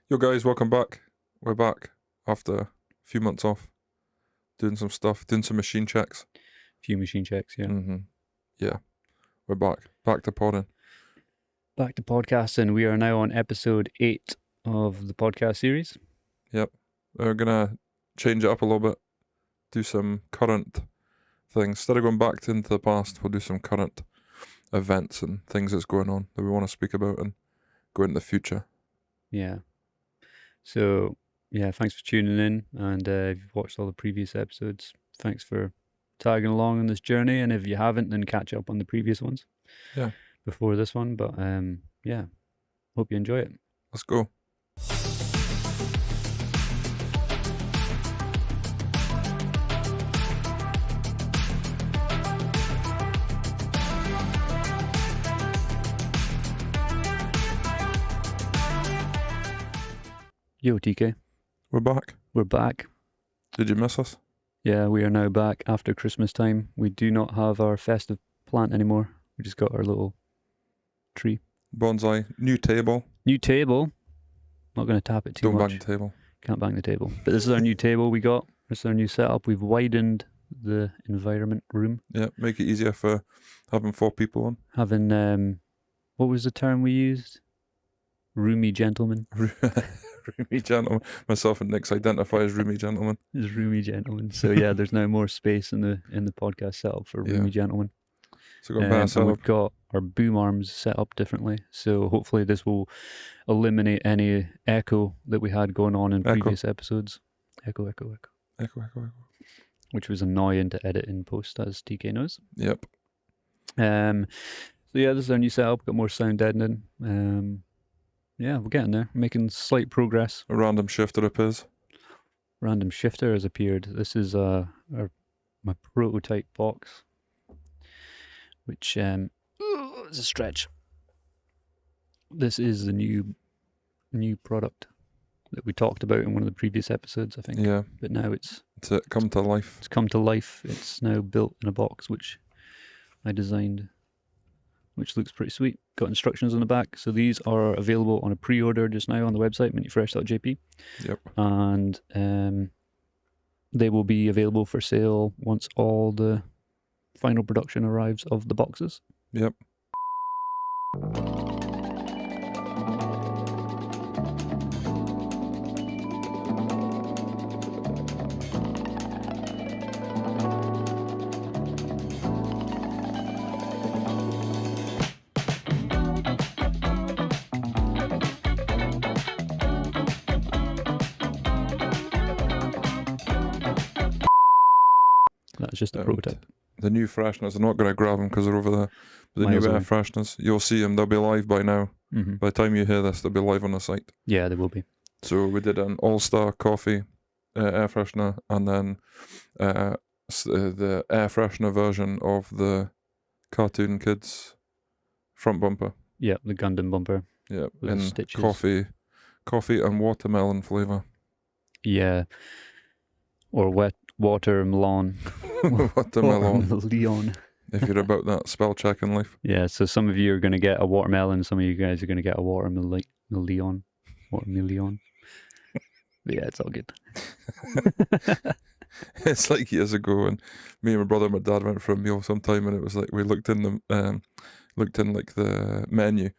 Yo guys, welcome back. We're back after a few months off, doing some stuff, doing some machine checks. Few machine checks, yeah. Yeah, we're back to podding. Back to podcasting. We are now on episode 8 of the podcast series. Yep, we're gonna change it up a little bit, do some current things. Instead of going back into the past, we'll do some current events and things that's going on that we want to speak about and go into the future. Yeah. So, yeah, thanks for tuning in. And if you've watched all the previous episodes, thanks for tagging along on this journey. And if you haven't, then catch up on the previous ones. Yeah. Before this one. But, yeah, hope you enjoy it. Let's go. Yo, TK. We're back. We're back. Did you miss us? Yeah, we are now back after Christmas time. We do not have our festive plant anymore. We just got our little tree. Bonsai, new table. New table. Not going to tap it too much. Don't bang the table. Can't bang the table. But this is our new table we got. This is our new setup. We've widened the environment room. Yeah, make it easier for having 4 people on. Having, what was the term we used? Roomy gentleman. Roomy gentleman. Myself and Nick's identify as roomy gentleman. Is roomy gentleman. So yeah, there's now more space in the podcast setup for roomy gentleman. So we've got a better And setup. we've got our boom arms set up differently. So hopefully this will eliminate any echo that we had going on in previous episodes. Echo. Echo. Which was annoying to edit in post, as TK knows. Yep. So yeah, this is our new setup. Got more sound deadening. Yeah, we're getting there. Making slight progress. A random shifter appears. Random shifter has appeared. This is my prototype box, which is a stretch. This is the new product that we talked about in one of the previous episodes, I think. Yeah. But now it's come to life. It's come to life. It's now built in a box, which I designed, which looks pretty sweet. Got instructions on the back. So these are available on a pre-order just now on the website, minifresh.jp. Yep. And they will be available for sale once all the final production arrives of the boxes. Yep. That's just a prototype. The new fresheners, I'm not going to grab them because they're over there. But the new air fresheners, you'll see them. They'll be live by now. Mm-hmm. By the time you hear this, they'll be live on the site. Yeah, they will be. So we did an all-star coffee air freshener, and then the air freshener version of the Cartoon Kids front bumper. Yeah, the Gundam bumper. Yeah, with in stitches. coffee and watermelon flavour. Yeah. Or watermelon. Watermelon. If you're about that spell check in life. Yeah, so some of you are going to get a watermelon, some of you guys are going to get a watermelon. But yeah, it's all good. It's like years ago, and me and my brother and my dad went for a meal sometime, and it was like we looked in like the menu,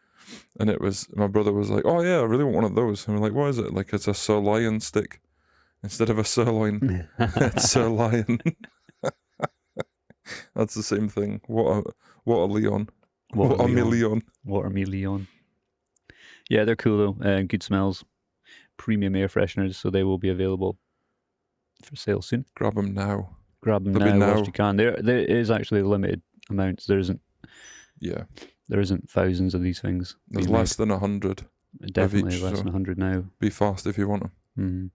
and it was, my brother was like, "Oh yeah, I really want one of those." And we're like, "What is it?" Like, it's a sirloin stick instead of a sirloin. It's sirloin. That's the same thing. What a Leon. Watermelon. Yeah, they're cool though. Good smells. Premium air fresheners, so they will be available for sale soon. Grab them now. Grab them now whilst you can. There is actually limited amounts. There isn't thousands of these things. There's less than 100. Definitely each, less than 100 now. Be fast if you want them. Mm-hmm.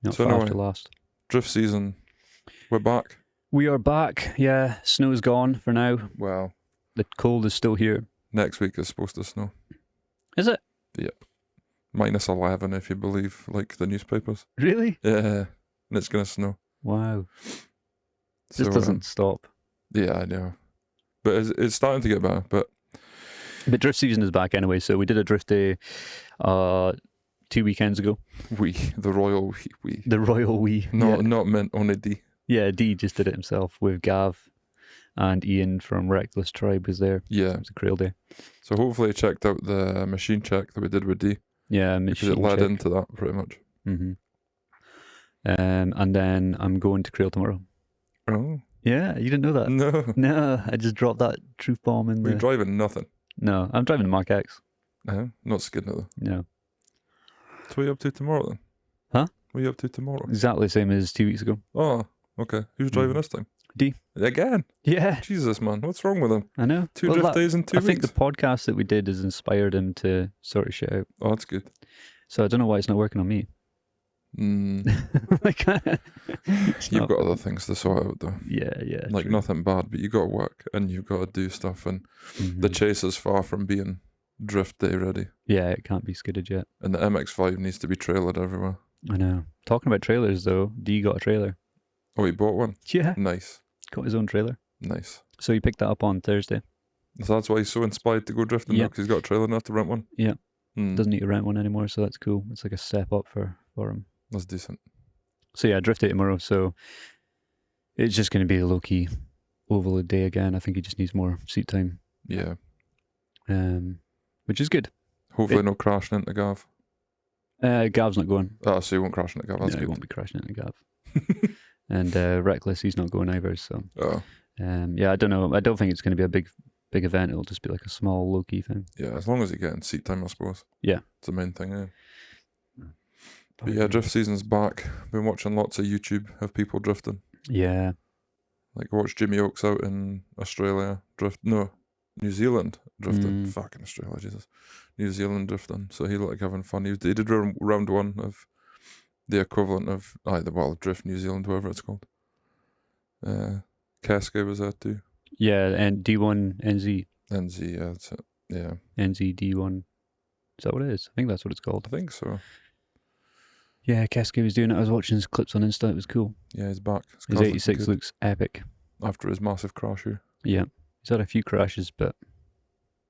Not so fast anyway, to last. Drift season. We're back. We are back. Yeah, snow's gone for now. Wow. The cold is still here. Next week is supposed to snow. Is it? Yep. -11 if you believe like the newspapers. Really? Yeah. And it's going to snow. Wow. So, This doesn't stop. Yeah, I know. But it's starting to get better. But drift season is back anyway, so we did a drift day 2 weekends ago. The royal we. The royal we. Not meant only D. Yeah, D just did it himself with Gav, and Ian from Reckless Tribe was there. Yeah. It was a Grail day. So hopefully you checked out the machine check that we did with D. Yeah, because it led into that pretty much. Mm-hmm. And then I'm going to Grail tomorrow. Oh. Yeah, you didn't know that? No. No, I just dropped that truth bomb in We're there. driving nothing. No, I'm driving the Mark X. Not skidding it though. No. So what are you up to tomorrow then? Huh? What are you up to tomorrow? Exactly the same as 2 weeks ago. Oh, okay. Who's driving this time? D. Again? Yeah. Jesus, man. What's wrong with him? I know. Two drift days in 2 weeks? I think the podcast that we did has inspired him to sort of shit out. Oh, that's good. So I don't know why it's not working on me. Like, You've got other things to sort out though. Yeah. Like true. nothing bad, but you got to work and you've got to do stuff, and the chase is far from being drift day ready. Yeah, it can't be skidded yet. And the MX-5 needs to be trailered everywhere. I know. Talking about trailers though, D got a trailer. Oh, he bought one? Yeah. Nice. Got his own trailer. Nice. So he picked that up on Thursday. So that's why he's so inspired to go drifting now, because he's got a trailer, not to rent one. Yeah. Doesn't need to rent one anymore, so that's cool. It's like a step up for him. That's decent. So yeah, drift day tomorrow. So it's just going to be a low-key oval day again. I think he just needs more seat time. Yeah. Which is good. Hopefully no crashing into Gav. Gav's not going. Oh, so he won't crash into Gav. That's No, good. he won't be crashing into Gav. And Reckless, he's not going either. So Oh. yeah, I don't know. I don't think it's going to be a big event. It'll just be like a small low-key thing. Yeah, as long as you're getting seat time, I suppose. Yeah. It's the main thing, yeah. But yeah, drift season's back. Been watching lots of YouTube of people drifting. Yeah. Like, I watched Jimmy Oakes out in Australia New Zealand drifting. Fucking Australia, Jesus. New Zealand drifting. So he looked like having fun. He did round one of the equivalent of Drift New Zealand, whatever it's called. Cascade was there too. Yeah, and D1 NZ. NZ, yeah, that's it. Yeah. NZ D1. Is that what it is? I think that's what it's called. I think so. Yeah, Cascade was doing it. I was watching his clips on Insta. It was cool. Yeah, he's back. His 86 looks epic. After his massive crash here. Yeah. He's had a few crashes, but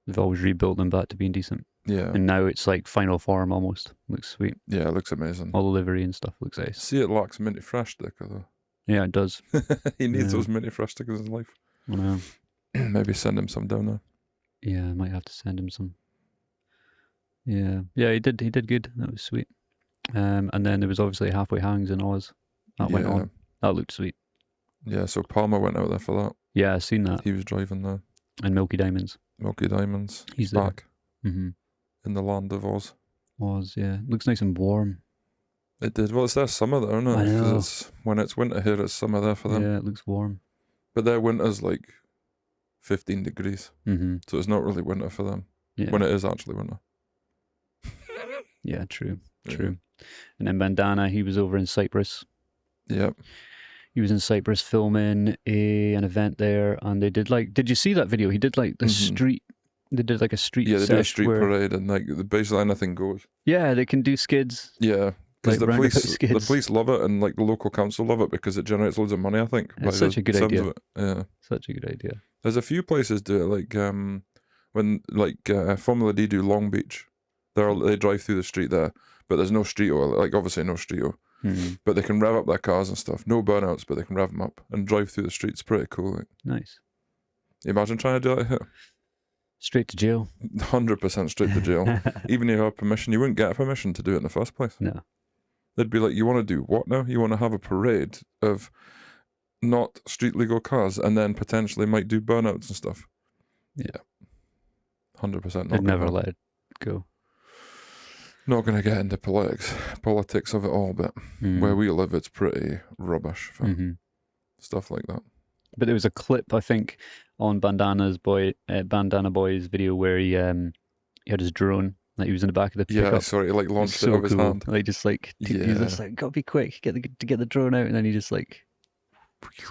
they've always rebuilt them back to being decent. Yeah. And now it's like final form almost. Looks sweet. Yeah, it looks amazing. All the livery and stuff looks nice. See, it lacks minty fresh sticker though. Yeah, it does. He needs those minty fresh stickers in his life. I know. Maybe send him some down there. Yeah, I might have to send him some. Yeah, he did good. That was sweet. And then there was obviously halfway hangs in Oz. That went on. That looked sweet. Yeah, so Palmer went out there for that. Yeah, I seen that. He was driving there. And Milky Diamonds. Milky Diamonds. He's back. Mm-hmm. In the land of Oz. Oz, yeah. Looks nice and warm. It did. Well, it's their summer there, isn't it? I know. 'Cause when it's winter here, it's summer there for them. Yeah, it looks warm. But their winter's like 15 degrees. Mm-hmm. So it's not really winter for them. Yeah. When it is actually winter. Yeah, true. Yeah. And then Bandana, he was over in Cyprus. Yep. He was in Cyprus filming an event there, and they did did you see that video? He did like the street, they did like a street Yeah, they do a sesh street where, parade and like basically anything goes. Yeah, they can do skids. Yeah. Because Like the police love it, and like the local council love it because it generates loads of money, I think. It's such a good sounds idea. of it. Yeah. Such a good idea. There's a few places do it, like when Formula D do Long Beach, they drive through the street there, but there's no street oil, like obviously no street oil, but they can rev up their cars and stuff. No burnouts, but they can rev them up and drive through the streets. Pretty cool. Like. Nice. Imagine trying to do that here. Straight to jail. 100% straight to jail. Even if you have permission, you wouldn't get permission to do it in the first place. No. They'd be like, you want to do what now? You want to have a parade of not street legal cars and then potentially might do burnouts and stuff. Yeah. 100% I'd never let it go. Not going to get into politics of it all, but where we live, it's pretty rubbish for stuff like that. But there was a clip, I think, on Bandana Boy's video where he had his drone. Like he was in the back of the pickup. Yeah, sorry, he like launched it out of his hand. Like just like he was just like, gotta be quick, get the drone out, and then he just like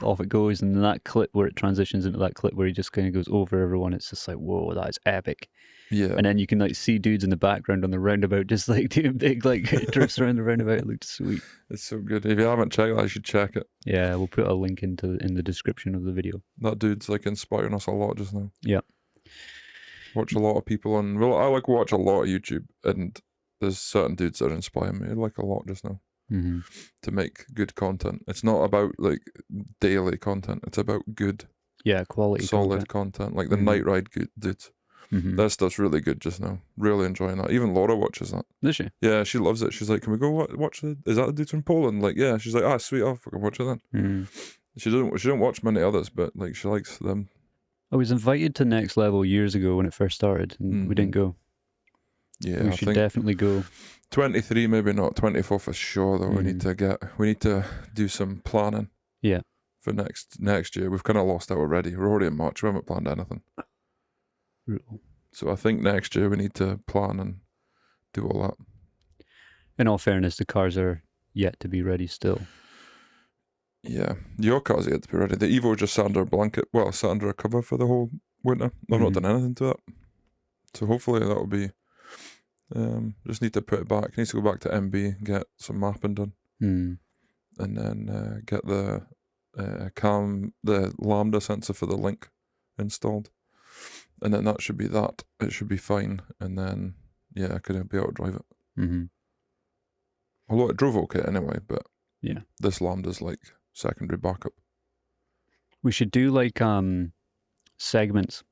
off it goes. And then that clip where it transitions into that clip where he just kind of goes over everyone, it's just like, whoa, that is epic. Yeah. And then you can like see dudes in the background on the roundabout just like doing big like drifts around the roundabout. It looked sweet. It's so good. If you haven't checked it, I should check it. Yeah, we'll put a link in the description of the video. That dude's like inspiring us a lot just now. Yeah. Watch a lot of people on. Well, I like watch a lot of YouTube, and there's certain dudes that are inspiring me like a lot just now Mm-hmm. to make good content. It's not about like daily content. It's about good, Yeah, quality solid content. content, like the Mhm. Night Ride good dudes. Mm-hmm. That stuff's really good just now. Really enjoying that. Even Laura watches that. Is she? Yeah, she loves it. She's like, "Can we go watch it? Is that the dude from Poland?" Like, yeah. She's like, "Ah, sweet, I'll fucking watch it then." Mm. She don't watch many others, but like she likes them. I was invited to Next Level years ago when it first started, and we didn't go. Yeah, We I should think definitely go. 23, maybe not 24 for sure. Though we need to do some planning. Yeah. For next year, we've kind of lost out already. We're already in March. We haven't planned anything. Brutal. So I think next year we need to plan and do all that. In all fairness, the cars are yet to be ready still. Yeah, your car's yet to be ready. The Evo just sat under a blanket. Well, sat under a cover for the whole winter. I've not done anything to it. So hopefully that'll be. Just need to put it back. Needs to go back to MB, get some mapping done, and then get the lambda sensor for the link installed, and then that should be that. It should be fine, and then I could be able to drive it. Mm-hmm. Although it drove okay anyway, but yeah, this lambda's like secondary backup. We should do like segments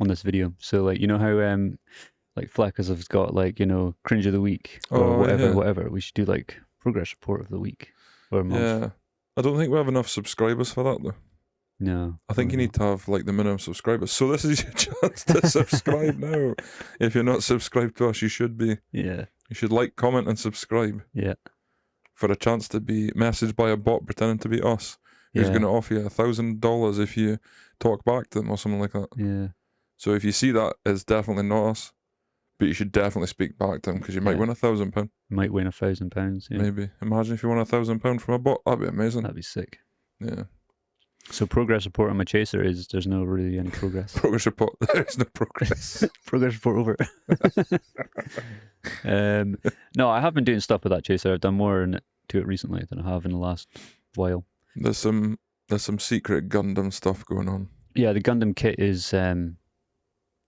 on this video. So like how like Fleckers have got like cringe of the week or whatever. We should do like progress report of the week or a month. Yeah, I don't think we have enough subscribers for that though. No, I think you need to have like the minimum subscribers. So this is your chance to subscribe now. If you're not subscribed to us, you should be. Yeah. You should like, comment, and subscribe. Yeah. For a chance to be messaged by a bot pretending to be us, who's going to offer you $1,000 if you talk back to them or something like that. Yeah. So if you see that, it's definitely not us. But you should definitely speak back to them because you might win £1,000. Might win £1,000. Yeah. Maybe. Imagine if you won £1,000 from a bot. That'd be amazing. That'd be sick. Yeah. So progress report on my chaser is there's no really any progress. Progress report. There's no progress. Progress report over. No, I have been doing stuff with that chaser. I've done more to it recently than I have in the last while. There's some secret Gundam stuff going on. Yeah, the Gundam kit is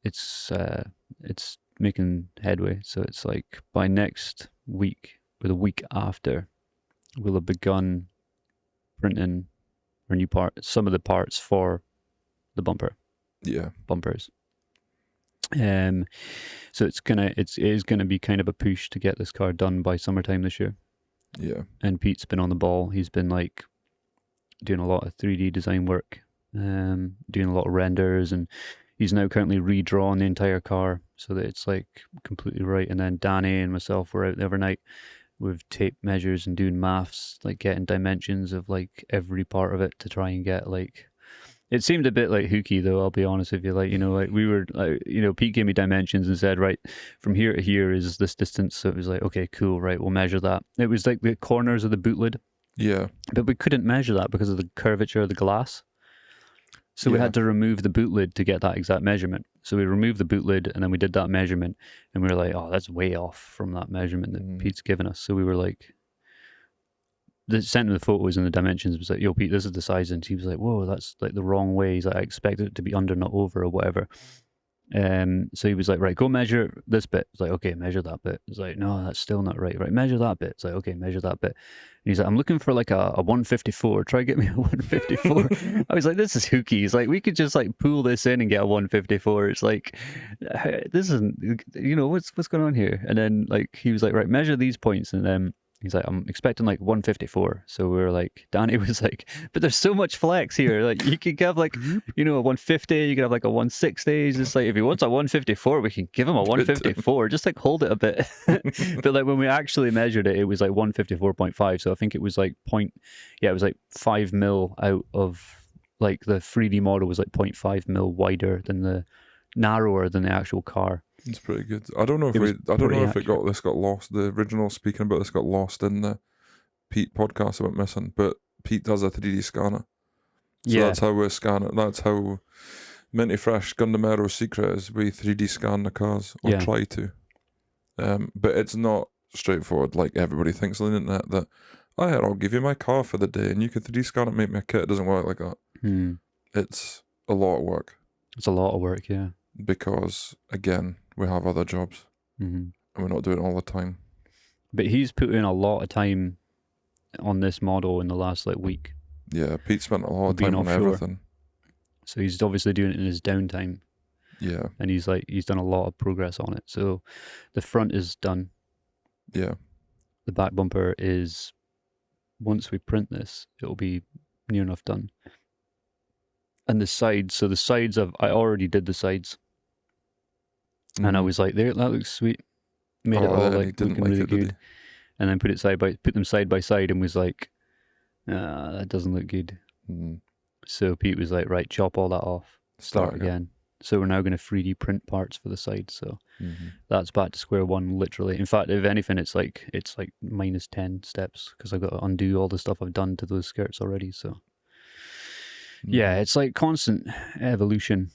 it's making headway. So it's like by next week or the week after, we'll have begun printing our new some of the parts for the bumper. Yeah, bumpers. So it is gonna be kind of a push to get this car done by summertime this year. Yeah. And Pete's been on the ball. He's been like doing a lot of 3D design work, doing a lot of renders, and he's now currently redrawn the entire car so that it's like completely right. And then Danny and myself were out the other night with tape measures and doing maths, like getting dimensions of like every part of it to try and get like. It seemed a bit like hooky though, I'll be honest with you. Like, like we were like, Pete gave me dimensions and said, right, from here to here is this distance. So it was like, okay, cool, right, we'll measure that. It was like the corners of the boot lid. Yeah. But we couldn't measure that because of the curvature of the glass. So we had to remove the boot lid to get that exact measurement. So we removed the boot lid and then we did that measurement and we were like, oh, that's way off from that measurement that Pete's given us. So we were like, sent him the photos and the dimensions. Was like, yo, Pete, this is the size. And he was like, whoa, that's like the wrong way. He's like, I expected it to be under, not over or whatever. So he was like, right, go measure this bit. It's like, okay, measure that bit. It's like, no, that's still not right. Right, measure that bit. It's like, okay, measure that bit. And he's like, I'm looking for like a 154. Try get me a 154. I was like, this is hooky. He's like, we could just like pull this in and get a 154. It's like, this isn't, what's going on here? And then like he was like, right, measure these points, and then he's like, I'm expecting like 154. So we were like, Danny was like, but there's so much flex here. Like you could have like, a 150, you could have like a 160. He's just like, if he wants a 154, we can give him a 154. Just like hold it a bit. But like when we actually measured it, it was like 154.5. So I think it was like it was like 5 mil out of like the 3D model was like 0.5 mil wider than narrower than the actual car. It's pretty good. I don't know if this got lost. The original speaking about this got lost in the Pete podcast about missing, but Pete does a 3D scanner. So that's how we scan it. That's how Minty Fresh Gundam Aero's secret is. We 3D scan the cars, or try to. But it's not straightforward like everybody thinks on the internet that, I'll give you my car for the day and you can 3D scan it, make me a kit. It doesn't work like that. It's a lot of work. It's a lot of work, yeah. Because, again, we have other jobs. And And we're not doing it all the time. But he's put in a lot of time on this model in the last like week. Yeah, Pete spent a lot of Being time on offshore. everything. So he's obviously doing it in his downtime. Yeah, And he's done a lot of progress on it. So the front is done. yeah, The back bumper is, once we print this, it'll be near enough done. And the sides, so the sides I already did the sides. And I was like, there, that looks sweet. Made it all and he like didn't looking like really it, did good. And then put them side by side and was like, that doesn't look good. Mm. So Pete was like, right, chop all that off, start again. So we're now going to 3D print parts for the side. So that's back to square one, literally. In fact, if anything, it's like minus 10 steps because I've got to undo all the stuff I've done to those skirts already. So yeah, it's like constant evolution,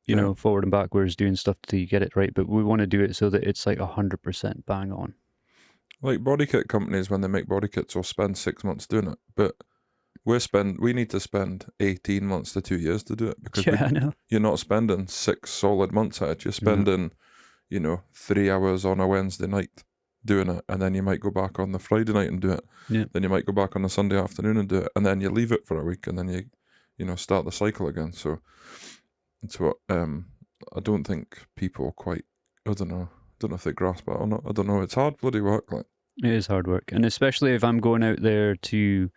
you know, forward and backwards, doing stuff to get it right. But we want to do it so that it's like 100% bang on. Like body kit companies, when they make body kits, will spend 6 months doing it, but we need to spend 18 months to 2 years to do it, because I know. You're not spending 6 solid months at it. You're spending, 3 hours on a Wednesday night doing it, and then you might go back on the Friday night and do it. Yeah. Then you might go back on the Sunday afternoon and do it, and then you leave it for a week, and then you start the cycle again. So it's what I don't think people quite. I don't know if they grasp it or not. I don't know. It's hard bloody work, like. It is hard work, and especially if I'm going out there to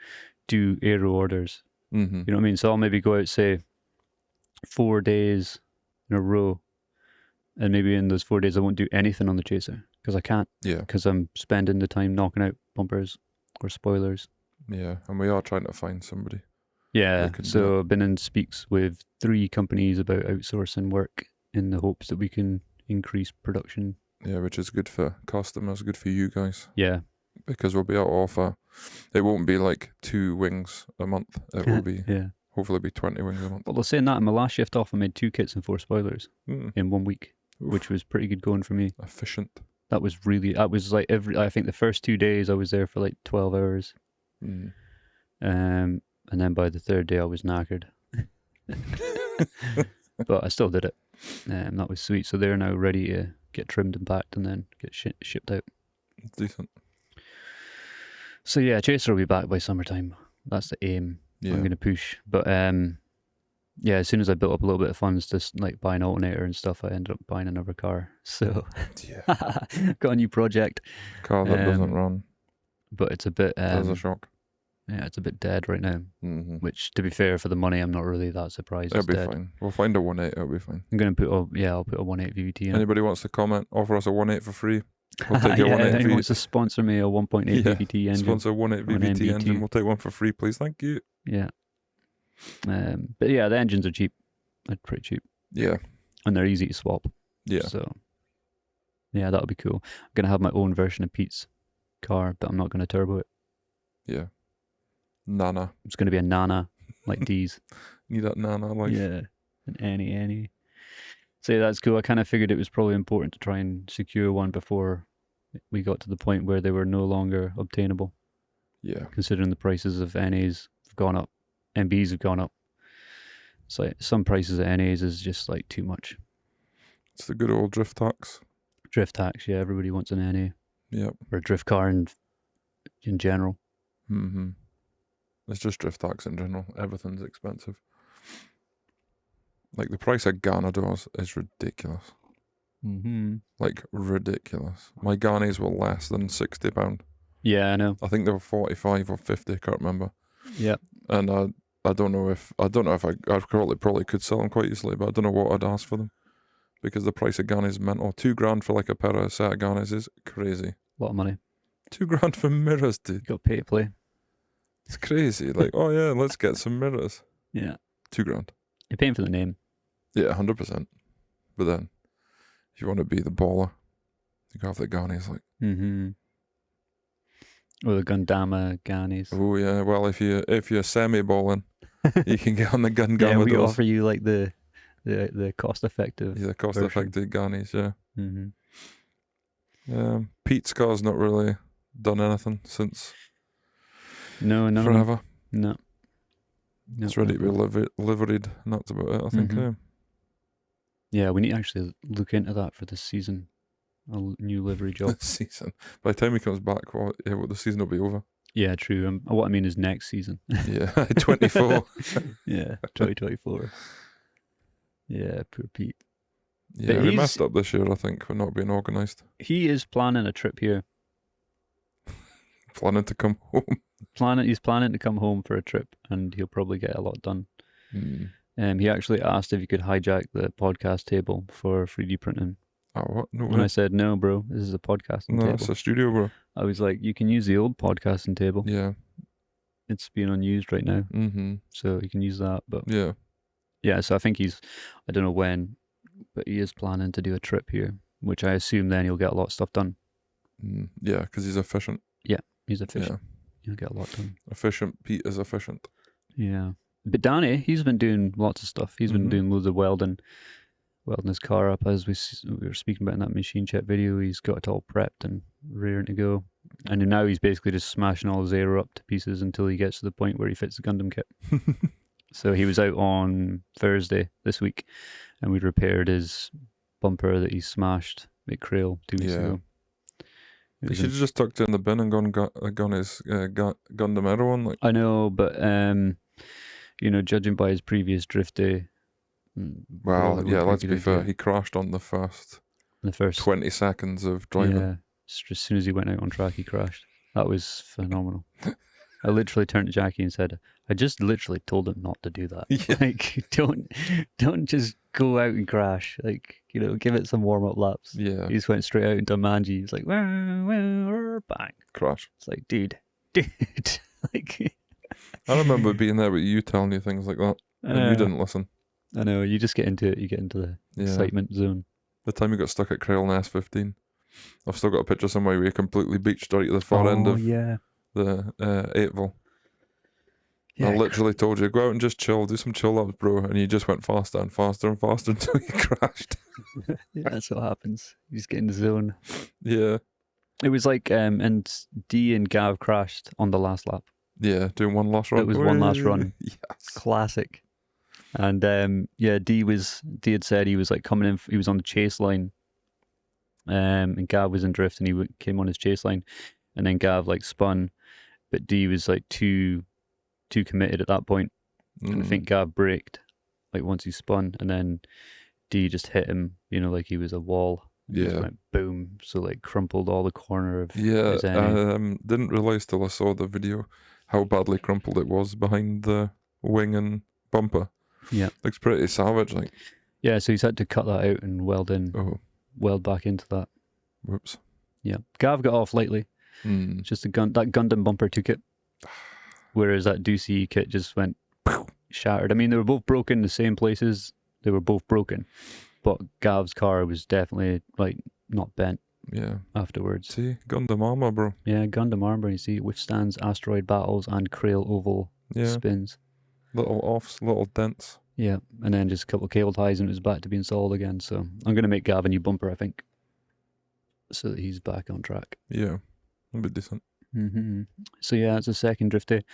do aero orders. Mm-hmm. You know what I mean? So I'll maybe go out, say, 4 days in a row, and maybe in those 4 days I won't do anything on the chaser because I can't. Yeah. Because I'm spending the time knocking out bumpers or spoilers. Yeah, and we are trying to find somebody. Yeah, so I've been in speaks with 3 companies about outsourcing work in the hopes that we can increase production. Yeah, which is good for customers, good for you guys. Yeah. Because we'll be able to offer, it won't be like 2 wings a month. It will be, hopefully be 20 wings a month. Well, I was saying that in my last shift off, I made 2 kits and 4 spoilers in 1 week, which was pretty good going for me. Efficient. That was like I think the first 2 days I was there for like 12 hours. And then by the 3rd day I was knackered. But I still did it. That was sweet. So they're now ready to get trimmed and packed and then get shipped out. Decent. So yeah, Chaser will be back by summertime. That's the aim. Yeah. I'm going to push. But yeah, as soon as I built up a little bit of funds to like buy an alternator and stuff, I ended up buying another car. So got a new project. Car that doesn't run. But it's a bit... That's a shock. Yeah, it's a bit dead right now. Mm-hmm. Which, to be fair, for the money, I'm not really that surprised. It'll be fine. We'll find a 1.8. It'll be fine. I'm going to I'll put a 1.8 VVT in. Anybody wants to comment, offer us a 1.8 for free. We'll take a 1.8 anyone wants to sponsor me a 1.8 VVT engine. Sponsor 1.8 VVT engine. We'll take one for free, please. Thank you. Yeah. But yeah, the engines are cheap. They're pretty cheap. Yeah. And they're easy to swap. Yeah. So, yeah, that'll be cool. I'm going to have my own version of Pete's car, but I'm not going to turbo it. Yeah. Nana. It's going to be a Nana, like Dee's. Need that Nana life. Yeah. An Annie. So yeah, that's cool. I kind of figured it was probably important to try and secure one before we got to the point where they were no longer obtainable. Yeah. Considering the prices of NAs have gone up, MBs have gone up. It's like some prices of NAs is just like too much. It's the good old drift tax. Drift tax, yeah. Everybody wants an NA. Yep. Or a drift car in general. Mm-hmm. It's just drift tax in general. Everything's expensive. Like the price of Ghana doors is ridiculous. Mm-hmm. Like ridiculous. My Ghanis were less than £60. Yeah, I know. I think they were 45 or 50. I can't remember. Yeah. And I don't know if I probably could sell them quite easily, but I don't know what I'd ask for them because the price of Ghanis is mental. $2,000 for like a pair of set of Ghanis is crazy. A lot of money. $2,000 for mirrors, dude. You got to pay to play. It's crazy. Like, oh yeah, let's get some mirrors. Yeah. $2,000. You're paying for the name. Yeah, 100%. But then, if you want to be the baller, you can have the Ghanis, like. Mm-hmm. Or the Gundama Ghanis. Oh yeah. Well, if you're semi-balling, you can get on the Gundama. Yeah, we offer you like the cost-effective. Yeah, the cost-effective Ghanis. Yeah. Mm-hmm. Pete's car's not really done anything since. No. Forever. No. It's ready to be liveried, and that's about it, I think. Yeah, we need to actually look into that for this season. new livery job. This season. By the time he comes back, the season will be over. Yeah, true. What I mean is next season. Yeah, 24. Yeah, 2024. Yeah, poor Pete. Yeah, But we messed up this year, I think, for not being organised. He is planning a trip here. Planning to come home. He's planning to come home for a trip, and he'll probably get a lot done. He actually asked if he could hijack the podcast table for 3D printing. Oh, what? No And way. I said, no, bro, this is a podcasting table. It's a studio, bro. I was like, you can use the old podcasting table. Yeah. It's being unused right now. Mm-hmm. So you can use that. But yeah, so I think I don't know when, but he is planning to do a trip here, which I assume then he'll get a lot of stuff done. Yeah, because he's efficient. Yeah, he's efficient. Yeah. He'll get a lot done. Efficient. Pete is efficient. Yeah. But Danny, he's been doing lots of stuff. He's been doing loads of welding his car up, as we were speaking about in that machine chat video. He's got it all prepped and rearing to go. And now he's basically just smashing all his aero up to pieces until he gets to the point where he fits the Gundam kit. So he was out on Thursday this week, and we repaired his bumper that he smashed at Crail 2 weeks ago. He should have just tucked it in the bin and gone his Gundam Aero on. I know, but judging by his previous drift day. Well, yeah, let's be fair. He crashed on the first 20 seconds of driving. Yeah, as soon as he went out on track, he crashed. That was phenomenal. I literally turned to Jackie and said, I just literally told him not to do that. Yeah. Like, don't just go out and crash. Like, give it some warm-up laps. Yeah. He just went straight out into Manji. He's like, bang. Crash. It's like, dude. Like, I remember being there with you telling you things like that, and you didn't listen. I know, you just get into it. You get into the excitement zone. The time you got stuck at Crail in S15. I've still got a picture somewhere where you completely beached right at the far end of the 8-ville. Yeah, I literally told you, go out and just chill, do some chill laps, bro. And you just went faster and faster and faster until you crashed. Yeah, that's what happens. You just get in the zone. Yeah. It was like, and Dee and Gav crashed on the last lap. Yeah, doing one last run. It was one last run. Yes. Classic. And Dee had said he was like coming in, he was on the chase line. And Gav was in drift, and he came on his chase line. And then Gav like spun, but Dee was like too committed at that point. And I think Gav braked like once he spun, and then Dee just hit him, like he was a wall. Yeah. Just went boom. So like crumpled all the corner of his didn't realise till I saw the video how badly crumpled it was behind the wing and bumper. Yeah. Looks pretty savage, like. Yeah, so he's had to cut that out and weld back into that. Whoops. Yeah. Gav got off lightly. Just that Gundam bumper took it. Whereas that Ducey kit just went shattered. I mean, they were both broken in the same places. They were both broken. But Gav's car was definitely like not bent. Yeah. Afterwards. See, Gundam armor, bro. Yeah, Gundam armor. You see, it withstands asteroid battles and Crail oval spins. Little offs, little dents. Yeah, and then just a couple of cable ties and it was back to being solid again. So I'm going to make Gav a new bumper, I think, so that he's back on track. Yeah, that'd be decent. So yeah, it's the second drift day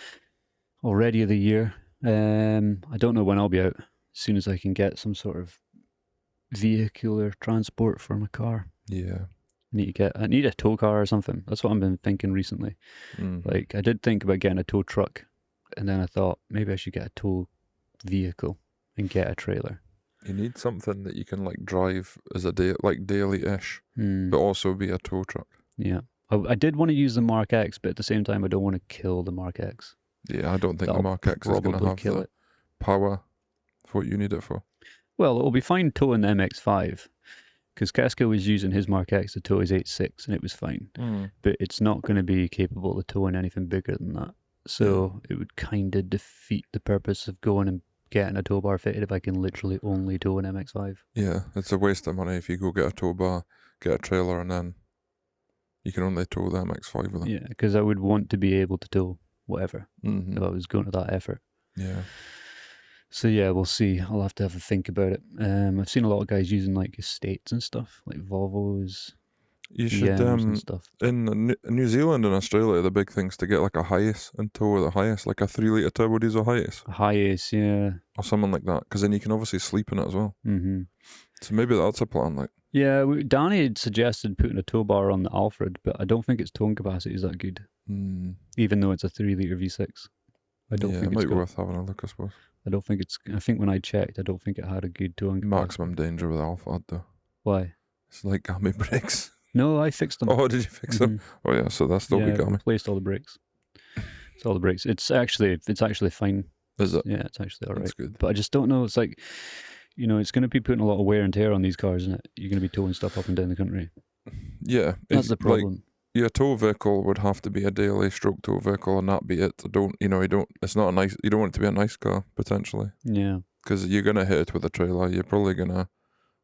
already of the year. I don't know when I'll be out. As soon as I can get some sort of vehicular transport for my car. Yeah. I need a tow car or something. That's what I've been thinking recently. Like, I did think about getting a tow truck, and then I thought maybe I should get a tow vehicle and get a trailer. You need something that you can like drive as a daily-ish, but also be a tow truck. Yeah. I did want to use the Mark X, but at the same time, I don't want to kill the Mark X. Yeah, I don't think the Mark X is going to have the power for what you need it for. Well, it'll be fine towing the MX-5, because Casco was using his Mark X to tow his 8.6, and it was fine. But it's not going to be capable of towing anything bigger than that. So it would kind of defeat the purpose of going and getting a tow bar fitted if I can literally only tow an MX-5. Yeah, it's a waste of money if you go get a tow bar, get a trailer, and then you can only tow the MX-5 with it. Yeah, because I would want to be able to tow whatever if I was going to that effort. Yeah. So yeah, we'll see. I'll have to have a think about it. I've seen a lot of guys using like estates and stuff, like Volvos. You should, and stuff. In New Zealand and Australia, the big thing's to get like a Hiace and tow with a Hiace, like a 3-litre turbo diesel Hiace. A Hiace, yeah. Or something like that, because then you can obviously sleep in it as well. So maybe that's a plan. Like, Yeah, Danny had suggested putting a tow bar on the Alfred, but I don't think its towing capacity is that good. Even though it's a 3-litre V6. I don't think it it's might be worth having a look, I suppose. I don't think it's. I think when I checked, I don't think it had a good towing capacity. Maximum danger with Alphard, though. Why? It's like gammy brakes. No, I fixed them. Oh, did you fix them? Oh yeah, so that's still be I gammy. replaced all the brakes. It's all the brakes. It's actually fine. Is it? Yeah, it's actually all right. That's good. But I just don't know. It's like, it's going to be putting a lot of wear and tear on these cars, isn't it? You're going to be towing stuff up and down the country. Yeah, That's the problem. Like, your tow vehicle would have to be a daily stroke tow vehicle, and that be it. It's not a nice. You don't want it to be a nice car potentially. Yeah. Because you're gonna hit it with a trailer. You're probably gonna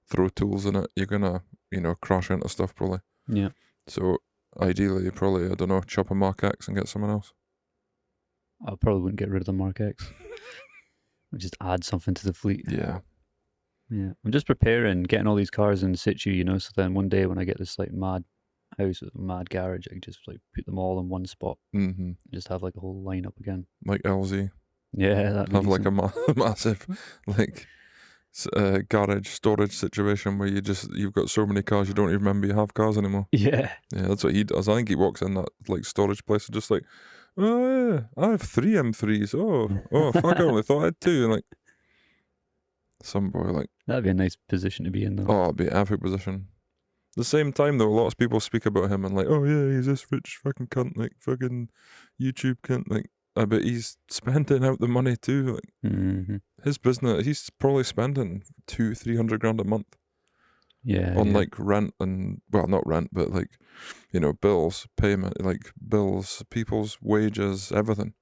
throw tools in it. You're gonna, crash into stuff probably. Yeah. So ideally, you probably, I don't know, chop a Mark X and get someone else. I probably wouldn't get rid of the Mark X. We'd just add something to the fleet. Yeah. Yeah. I'm just preparing, getting all these cars in situ, so then one day when I get this like mad house with a mad garage, I can just like put them all in one spot. Mm-hmm. Just have like a whole lineup again. Like LZ. Yeah, that'd have be like a massive like garage storage situation where you've got so many cars you don't even remember you have cars anymore. Yeah. Yeah, that's what he does. I think he walks in that like storage place and just like, oh yeah, I have 3 M3s. Oh fuck, I only thought I had 2. And like some boy like that'd be a nice position to be in though. Oh, it'd be an epic position. At the same time though, lots of people speak about him and like, oh yeah, he's this rich fucking cunt, like fucking YouTube cunt, like I bet he's spending out the money too. Like his business, he's probably spending 200-300 grand a month. Yeah. On like rent and not rent, but like, bills, payment, like bills, people's wages, everything.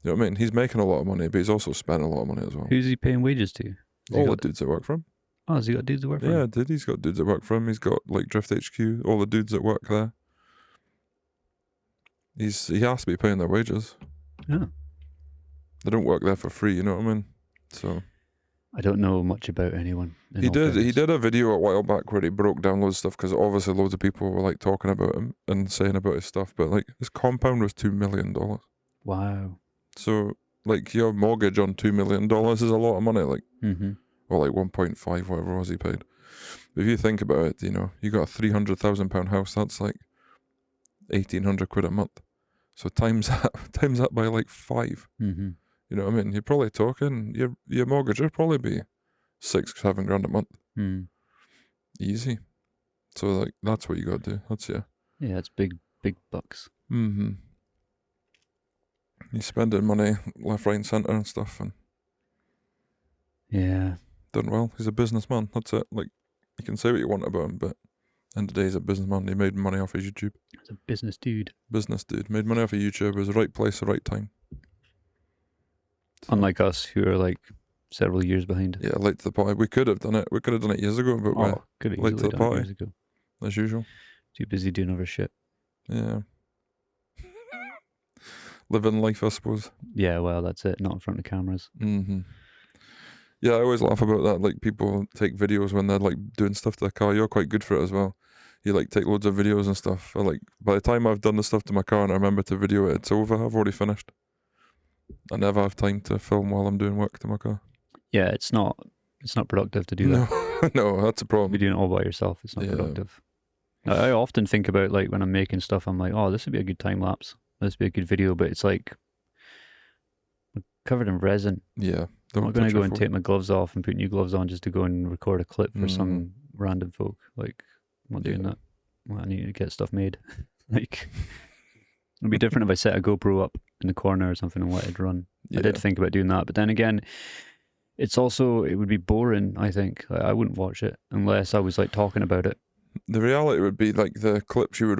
You know what I mean? He's making a lot of money, but he's also spending a lot of money as well. Who's he paying wages to? All the dudes that work for him. Oh, has he got dudes that work for him? Yeah, dude, he's got dudes that work for him. He's got like Drift HQ, all the dudes that work there. He has to be paying their wages. Yeah. They don't work there for free, you know what I mean? So I don't know much about anyone. He did a video a while back where he broke down loads of stuff because obviously loads of people were like talking about him and saying about his stuff, but like his compound was $2 million. Wow. So like your mortgage on $2 million is a lot of money, like or like 1.5, whatever it was he paid. But if you think about it, you got a £300,000 house, that's like 1,800 quid a month. So times that by like 5. You know what I mean? You're probably talking your mortgage would probably be 6-7 grand a month. Easy. So like that's what you got to do. That's yeah, it's big bucks. He's spending money left, right, and centre and stuff, and done well. He's a businessman. That's it. Like you can say what you want about him, but end of the day, he's a businessman. He made money off his YouTube. He's a business dude. Made money off of YouTube. It was the right place, the right time. Unlike us, who are like several years behind. Yeah, late to the party. We could have done it. We could have done it years ago, but we're late to the party. Years ago. As usual. Too busy doing other shit. Yeah. Living life, I suppose. Yeah, well, that's it. Not in front of cameras. Yeah, I always laugh about that. Like people take videos when they're like doing stuff to the car. You're quite good for it as well. You like take loads of videos and stuff. Like by the time I've done the stuff to my car and I remember to video it, it's over. I've already finished. I never have time to film while I'm doing work to my car. Yeah, it's not productive to do that. No, that's a problem. You're doing it all by yourself. It's not productive. I often think about like when I'm making stuff, I'm like, oh, this would be a good time lapse. This would be a good video, but it's like I'm covered in resin. Yeah. I'm not going to go and take my gloves off and put new gloves on just to go and record a clip for some random folk. Like, I'm not doing that. Well, I need to get stuff made. Like, it'd be different if I set a GoPro up in the corner or something and let it run. I did think about doing that, but then again, it would be boring, I think. Like, I wouldn't watch it unless I was like talking about it. The reality would be like the clips you'd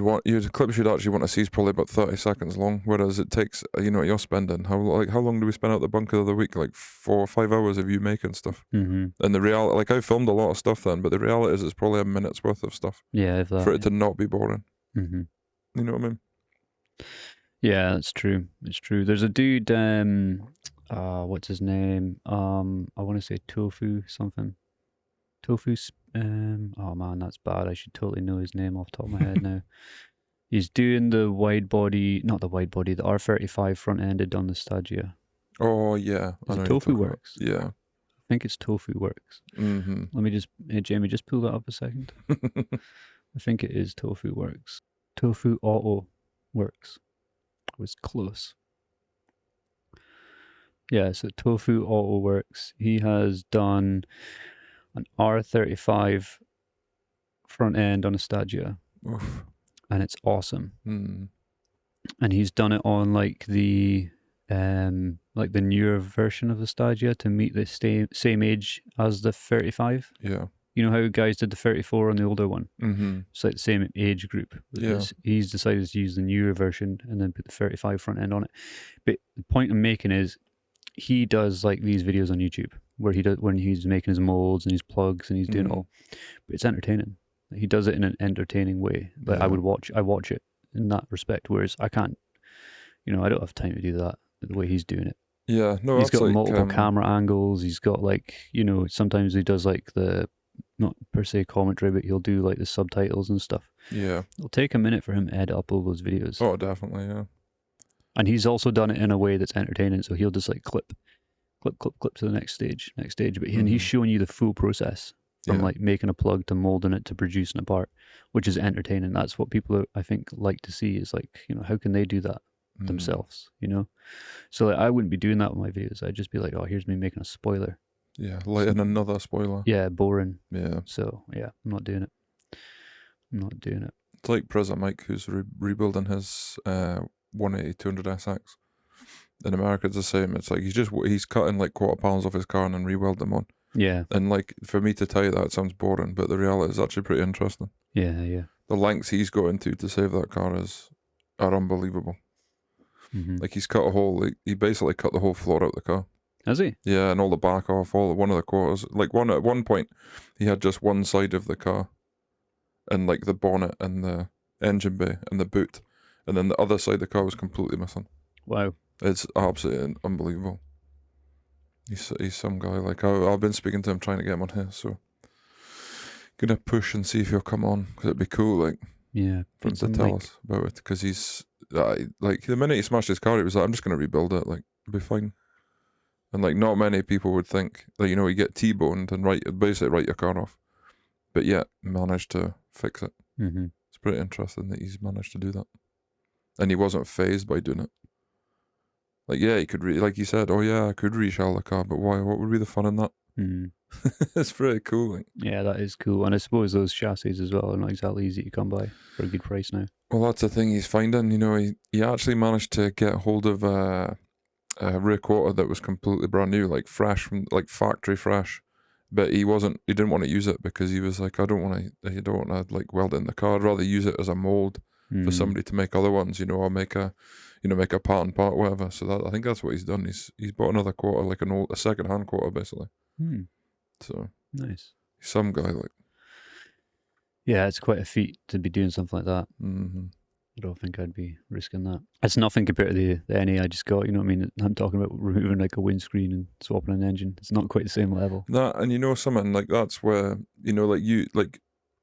actually want to see is probably about 30 seconds long, whereas it takes, you're spending, how long do we spend out the bunker the other week? Like 4 or 5 hours of you making stuff. And the reality, like I filmed a lot of stuff then, but the reality is it's probably a minute's worth of stuff. Yeah, for it to not be boring. You know what I mean? Yeah, that's true. It's true. There's a dude, what's his name? I want to say Tofu something. Oh man, that's bad. I should totally know his name off the top of my head now. He's doing the the R35 front ended on the Stagia. Oh yeah, Tofuautoworks. Yeah, think it's Tofuautoworks. Mm-hmm. Let me just, hey Jamie, just pull that up a second. I think it is Tofuautoworks. Tofuautoworks. I was close. Yeah, so Tofuautoworks. He has done an R35 front end on a Stagia, Oof. and it's awesome. Mm. And he's done it on like the newer version of the Stagia to meet the same age as the 35. Yeah. You know how guys did the 34 on the older one? Mm-hmm. It's like the same age group. Yeah. He's decided to use the newer version and then put the 35 front end on it. But the point I'm making is he does like these videos on YouTube where he does when he's making his molds and his plugs and he's doing it all. But it's entertaining. He does it in an entertaining way. But Yeah. I watch it in that respect, whereas I can't, I don't have time to do that the way he's doing it. Yeah. No, He's that's got like, multiple camera angles. He's got like, sometimes he does like the, not per se commentary, but he'll do like the subtitles and stuff. Yeah. It'll take a minute for him to edit up all those videos. Oh, definitely. Yeah. And he's also done it in a way that's entertaining. So he'll just like clip to the next stage. But and he's showing you the full process from like making a plug to molding it to producing a part, which is entertaining. That's what people I think like to see is like, how can they do that themselves, So like, I wouldn't be doing that with my videos. I'd just be like, oh, here's me making a spoiler. Yeah. Lighting another spoiler. Yeah, boring. Yeah. So yeah, I'm not doing it. It's like Prison Mike, who's rebuilding his 180 200 SX. In America, it's the same. It's like he's cutting like quarter pounds off his car and then re-weld them on. Yeah. And like for me to tell you that, it sounds boring, but the reality is actually pretty interesting. Yeah. The lengths he's going to save that car are unbelievable. Mm-hmm. Like he's cut a hole. He basically cut the whole floor out the car. Has he? Yeah, and all the back off, one of the quarters. Like at one point, he had just one side of the car, and like the bonnet and the engine bay and the boot, and then the other side of the car was completely missing. Wow. It's absolutely unbelievable. He's some guy. Like I've been speaking to him, trying to get him on here, so gonna push and see if he'll come on, because it'd be cool, like, Yeah. for him to tell us about it. Because he's like the minute he smashed his car, he was like, I'm just gonna rebuild it. Like it'll be fine. And like not many people would think that you get T-boned and basically write your car off, but yet managed to fix it. Mm-hmm. It's pretty interesting that he's managed to do that, and he wasn't fazed by doing it. Like, yeah, he could like he said, oh yeah, I could reshell the car, but why? What would be the fun in that? Mm-hmm. It's pretty cool. Like. Yeah, that is cool. And I suppose those chassis as well are not exactly easy to come by for a good price now. Well, that's the thing he's finding. He actually managed to get hold of a rear quarter that was completely brand new, like fresh from like factory fresh. But he didn't want to use it because he was like, I don't want to like weld it in the car. I'd rather use it as a mold for somebody to make other ones, or make a pattern part, whatever. So I think that's what he's done. He's bought another quarter, like a second-hand quarter, basically. So nice. He's some guy, like. Yeah, it's quite a feat to be doing something like that. Mm-hmm. I don't think I'd be risking that. It's nothing compared to the NA I just got. You know what I mean? I'm talking about removing like a windscreen and swapping an engine. It's not quite the same level. That, and something like that's where like you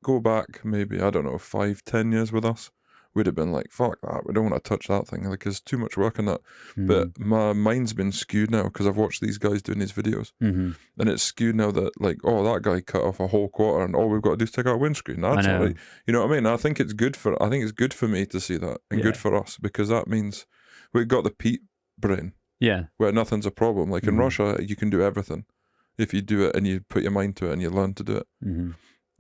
go back maybe, I don't know, 5-10 years with us. We'd have been like, fuck that, we don't want to touch that thing, like there's too much work in that. But my mind's been skewed now because I've watched these guys doing these videos, and it's skewed now that like, oh, that guy cut off a whole quarter and all we've got to do is take out a windscreen. That's all right. You know what I mean? I think it's good for me to see that, and good for us, because that means we've got the Pete brain, where nothing's a problem. Like in Russia, you can do everything if you do it and you put your mind to it and you learn to do it.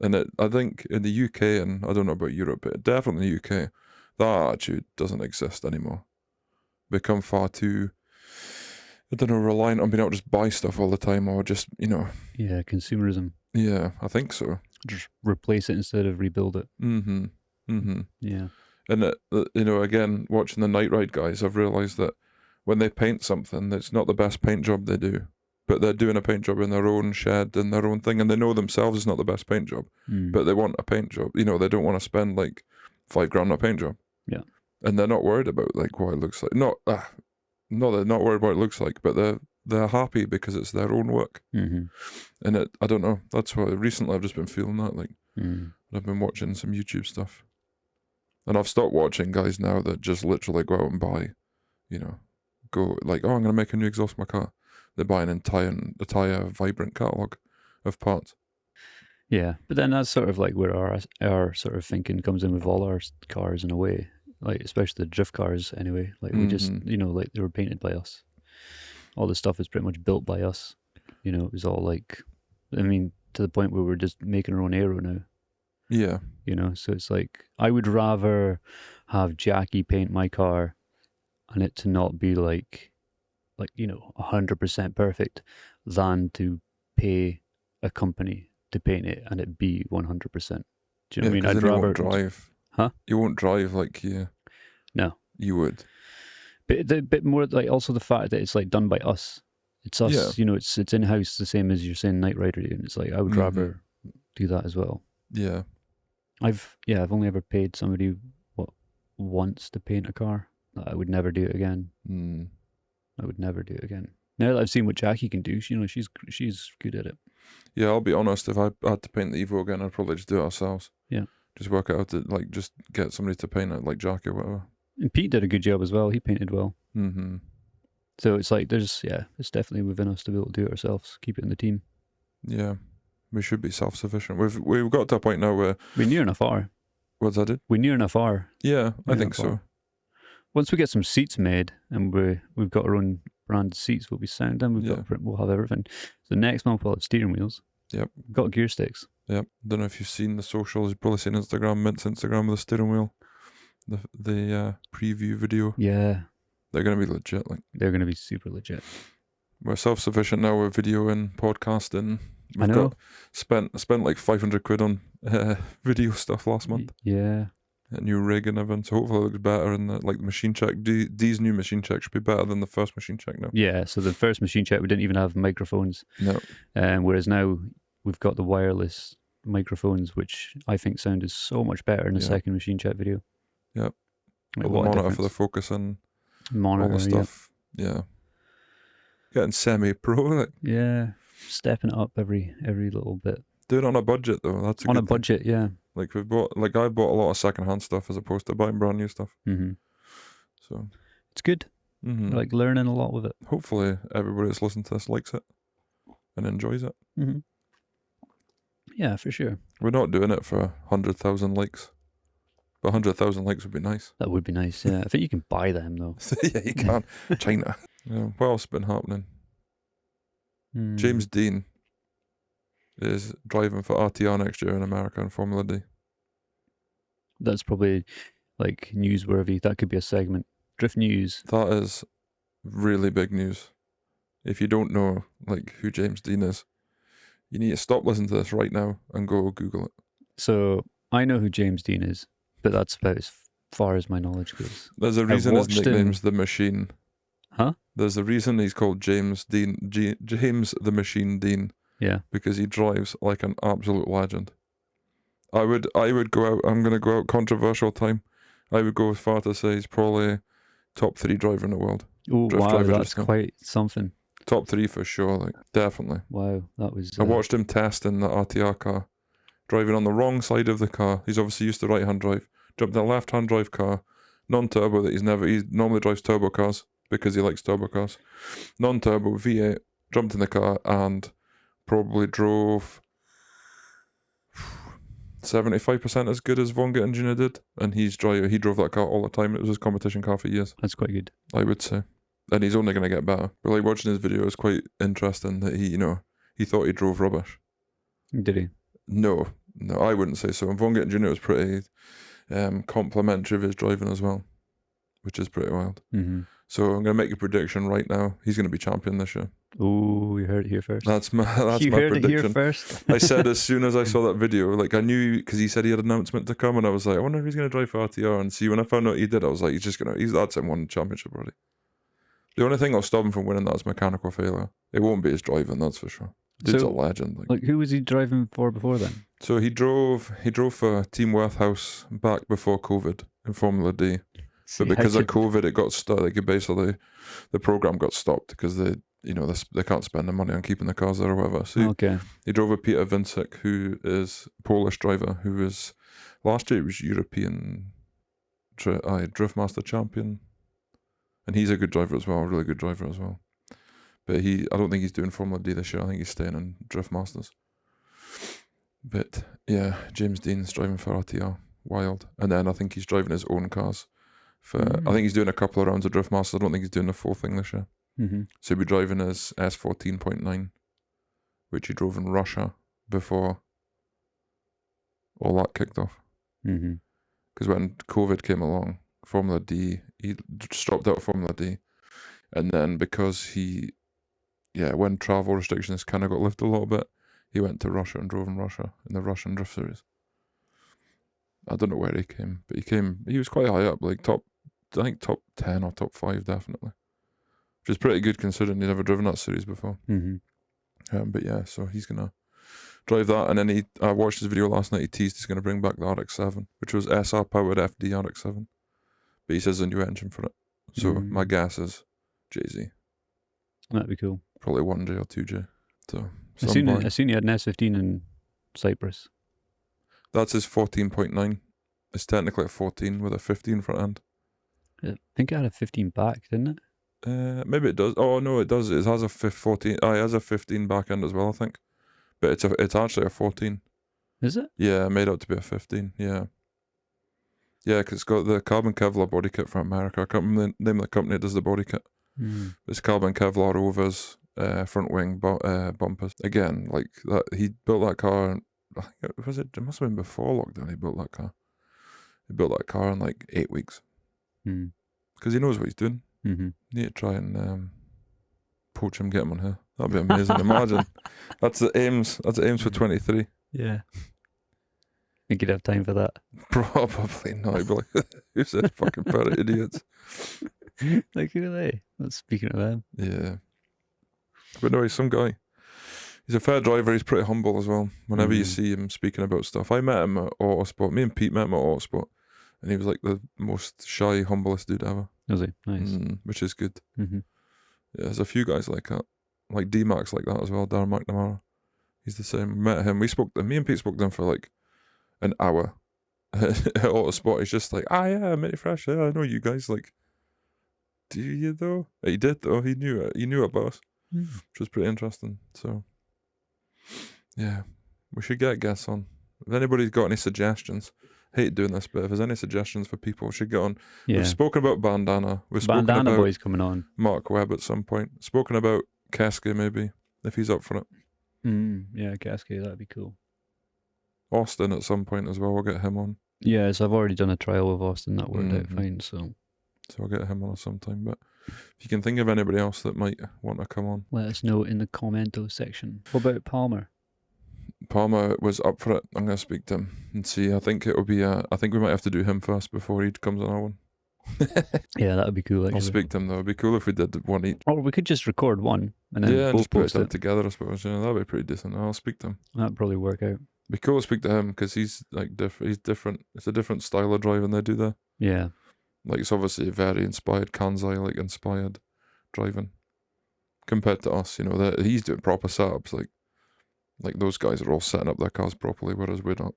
And I think in the UK, and I don't know about Europe, but definitely in the UK, that attitude doesn't exist anymore. Become far too, I don't know, reliant on being able to just buy stuff all the time, or just, Yeah, consumerism. Yeah, I think so. Just replace it instead of rebuild it. Yeah. And, again, watching the Night Ride guys, I've realised that when they paint something, it's not the best paint job they do. But they're doing a paint job in their own shed and their own thing, and they know themselves it's not the best paint job, but they want a paint job. They don't want to spend like $5,000 on a paint job. Yeah. And they're not worried about like what it looks like. No, they're not worried about what it looks like, but they're happy because it's their own work. And I don't know. That's why recently I've just been feeling that. Like I've been watching some YouTube stuff, and I've stopped watching guys now that just literally go out and buy, go like, oh, I'm gonna make a new exhaust for my car. they buy an entire vibrant catalogue of parts. Yeah, but then that's sort of like where our sort of thinking comes in with all our cars in a way, like especially the drift cars anyway. Like we just, like they were painted by us. All the stuff is pretty much built by us. It was all like, I mean, to the point where we're just making our own aero now. Yeah. So it's like, I would rather have Jackie paint my car and it to not be like 100% perfect than to pay a company to paint it and it be 100%. Do you know what I mean? I'd rather... You won't drive. Huh? You won't drive like you... No. You would. But a bit more like also the fact that it's like done by us. It's us, it's in-house, the same as you're saying Knight Rider, and it's like I would rather do that as well. Yeah. I've only ever paid somebody once to paint a car. I would never do it again. I would never do it again. Now that I've seen what Jackie can do, she's good at it. Yeah, I'll be honest, if I had to paint the Evo again, I'd probably just do it ourselves. Yeah. Just work it out to, like, just get somebody to paint it, like Jackie or whatever. And Pete did a good job as well. He painted well. Mm-hmm. So it's like, it's definitely within us to be able to do it ourselves, keep it in the team. Yeah. We should be self-sufficient. We've got to a point now where... We near enough are. What's that, dude? We near enough are. Yeah, I think so. Once we get some seats made and we've got our own branded seats, we'll be sound, and we'll have everything. So next month we'll have steering wheels. Yep. We've got gear sticks. Yep. Don't know if you've seen the socials. You've probably seen Mint's Instagram with the steering wheel. The preview video. Yeah. They're going to be legit. They're going to be super legit. We're self-sufficient now with video and podcasting. I know. Spent like 500 quid on video stuff last month. Yeah. A new rig and everything. So hopefully it looks better. And the machine check. These new machine checks should be better than the first machine check now. Yeah. So the first machine check, we didn't even have microphones. No. Whereas now we've got the wireless microphones, which I think sounded so much better in the second machine check video. Yep. Like, the monitor for the focus and monitor, all the stuff. Yeah. Getting semi-pro. Yeah. Stepping it up every little bit. Do it on a budget though. That's on a budget, yeah. Like I bought a lot of secondhand stuff as opposed to buying brand new stuff. Mm-hmm. So it's good. Mm-hmm. Like learning a lot with it. Hopefully everybody that's listening to this likes it and enjoys it. Mm-hmm. Yeah, for sure. We're not doing it for 100,000 likes. But 100,000 likes would be nice. That would be nice, yeah. I think you can buy them though. Yeah, you can. China. Yeah. What else has been happening? James Deane is driving for RTR next year in America in Formula D. That's probably like newsworthy. That could be a segment. Drift news. That is really big news. If you don't know like who James Deane is, you need to stop listening to this right now and go Google it. So I know who James Deane is, but that's about as far as my knowledge goes. There's a reason his nickname's The Machine. Huh? There's a reason he's called James Deane, James the Machine Deane. Yeah. Because he drives like an absolute legend. I would go out, I'm going to go out controversial time. I would go as far to say he's probably top 3 driver in the world. Oh, wow, that's quite something. Top 3 for sure, like, definitely. Wow, that was... I watched him test in the RTR car, driving on the wrong side of the car. He's obviously used to right-hand drive. Jumped in a left-hand drive car, non-turbo that he normally drives turbo cars because he likes turbo cars. Non-turbo, V8, jumped in the car and probably drove 75% as good as Vonga Engineer did. And he drove that car all the time. It was his competition car for years. That's quite good. I would say. And he's only going to get better. But like watching his video, it was quite interesting that he thought he drove rubbish. Did he? No, I wouldn't say so. And Vonga Engineer was pretty complimentary of his driving as well, which is pretty wild. Mm-hmm. So I'm going to make a prediction right now. He's going to be champion this year. Oh, you heard it here first. That's my prediction. You heard it here first. I said as soon as I saw that video, like I knew because he said he had an announcement to come, and I was like, I wonder if he's going to drive for RTR. And see, when I found out he did, I was like, that's him winning the championship already. The only thing that'll stop him from winning that is mechanical failure. It won't be his driving, that's for sure. Dude's a legend. Like who was he driving for before then? So he drove for Team Worthhouse back before COVID in Formula D. But because of COVID, it got stopped. Like basically, the program got stopped because they can't spend the money on keeping the cars there or whatever. So he drove with Peter Vincik, who is a Polish driver, who was last year he was European Driftmaster champion, and he's a good driver as well, a really good driver as well. But I don't think he's doing Formula D this year. I think he's staying in Drift Masters. But yeah, James Deane's driving for RTR. Wild. And then I think he's driving his own cars. I think he's doing a couple of rounds of Drift Masters. I don't think he's doing the full thing this year. Mm-hmm. So he'll be driving his S14.9, which he drove in Russia before all that kicked off. Mm-hmm. Because when COVID came along, Formula D, he just dropped out of Formula D. And then because when travel restrictions kind of got lifted a little bit, he went to Russia and drove in Russia in the Russian Drift Series. I don't know where he came, but he was quite high up, like top 10 or top 5 definitely. Which is pretty good considering he'd never driven that series before. Mm-hmm. But yeah, so he's going to drive that. And then I watched his video last night, he teased he's going to bring back the RX-7, which was SR powered FD RX-7. But he says a new engine for it. So my guess is Jay-Z. That'd be cool. Probably 1J or 2J. So I seen he had an S15 in Cyprus. That's his 14.9. It's technically a 14 with a 15 front end. I think it had a 15 back, didn't it? Maybe it does. Oh no, it does. It has a 14. It has a 15 back end as well, I think. But it's actually a 14. Is it? Yeah, made out to be a 15. Yeah. Yeah, because it's got the carbon Kevlar body kit from America. I can't remember the name of the company that does the body kit. It's carbon Kevlar overs, front wing bumpers. Again, like that, he built that car. I think it must have been before lockdown. He built that car. He built that car in like 8 weeks. Because he knows what he's doing. Mm-hmm. You need to try and poach him, get him on here. That'd be amazing. Imagine. That's the aims. That's the aims for 23. Yeah. Think you'd have time for that? Probably not. He'd be like, who's this fucking pair of idiots? Like, who are they? Not speaking of them. Yeah. But no, he's some guy. He's a fair driver. He's pretty humble as well. Whenever you see him speaking about stuff. I met him at Autosport. Me and Pete met him at Autosport. And he was like the most shy, humblest dude ever. Was he? Nice. Which is good. Mm-hmm. Yeah, there's a few guys like that. Like D-Max like that as well. Darren McNamara. He's the same. Me and Pete spoke to him for like an hour at Autosport. He's just like, yeah, Mitty Fresh, yeah, I know you guys. Like, do you though? He did though. He knew it. He knew about us, which was pretty interesting. So, yeah, we should get guests on. If anybody's got any suggestions, hate doing this, but if there's any suggestions for people, we should get on. Yeah. We've spoken about Bandana. We've spoken Bandana about Boy's coming on. Mark Webb at some point. Spoken about Keske maybe, if he's up for it. Yeah, Cascade, that'd be cool. Austin at some point as well. We'll get him on. Yeah, so I've already done a trial with Austin. That worked out fine, so I'll get him on sometime. But if you can think of anybody else that might want to come on, let us know in the commento section. What about Palmer? Palmer was up for it. I'm going to speak to him and see. I think it'll be. I think we might have to do him first before he comes on our one. Yeah, that would be cool. Actually. I'll speak to him though. It'd be cool if we did one each. Or we could just record one and then both just put post it together. I suppose. Yeah, that'd be pretty decent. I'll speak to him. That'd probably work out. Be cool to speak to him because he's like different. He's different. It's a different style of driving they do there. Yeah. Like it's obviously very inspired Kansai, like inspired driving compared to us. You know that he's doing proper setups. Like those guys are all setting up their cars properly, whereas we're not.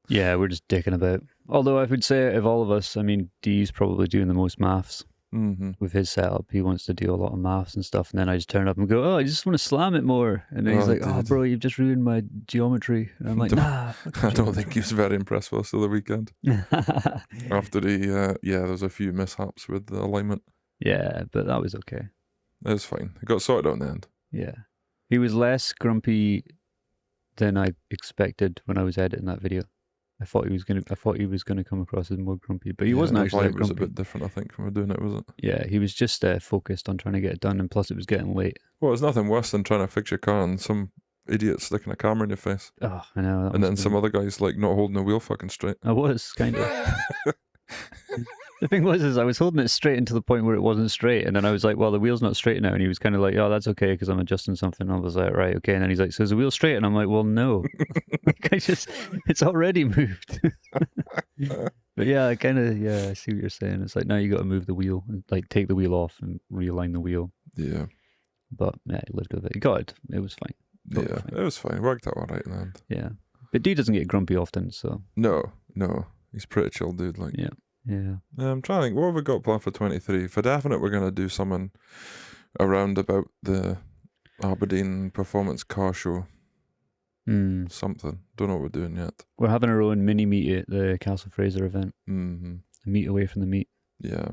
Yeah, we're just dicking about. Although I would say of all of us, I mean, Dee's probably doing the most maths with his setup. He wants to do a lot of maths and stuff, and then I just turn up and go, I just want to slam it more. And then he's like, dude. bro, you've just ruined my geometry. And I'm like, nah. I don't think he was very impressed with us till the weekend. After there was a few mishaps with the alignment. Yeah, but that was okay. It was fine. It got sorted out in the end. Yeah. He was less grumpy than I expected when I was editing that video. I thought he was gonna come across as more grumpy, but he wasn't actually the vibe was grumpy. a bit different, I think, when we were doing it, was it? Yeah, he was just focused on trying to get it done, and plus it was getting late. Well, there's nothing worse than trying to fix your car and some idiot sticking a camera in your face. Oh, I know. And then some other guys like not holding the wheel fucking straight. I was kind of. The thing was, I was holding it straight until the point where it wasn't straight, and then I was like, "Well, the wheel's not straight now." And he was kind of like, "Oh, that's okay because I'm adjusting something." And I was like, "Right, okay." And then he's like, "So is the wheel straight?" And I'm like, "Well, no, like it's already moved." But yeah, I see what you're saying. It's like now you got to move the wheel, and like take the wheel off and realign the wheel. Yeah. But yeah, he lived with it. He got it. It was fine. Totally fine. It was fine. It worked out all right in the end. Yeah, but Dee doesn't get grumpy often, so no, he's a pretty chill dude. Like yeah. I'm trying to think, what have we got planned for 23? For definite, we're going to do something around about the Aberdeen Performance Car Show. Something. Don't know what we're doing yet. We're having our own mini meet at the Castle Fraser event. Mm-hmm. A meet away from the meet. Yeah.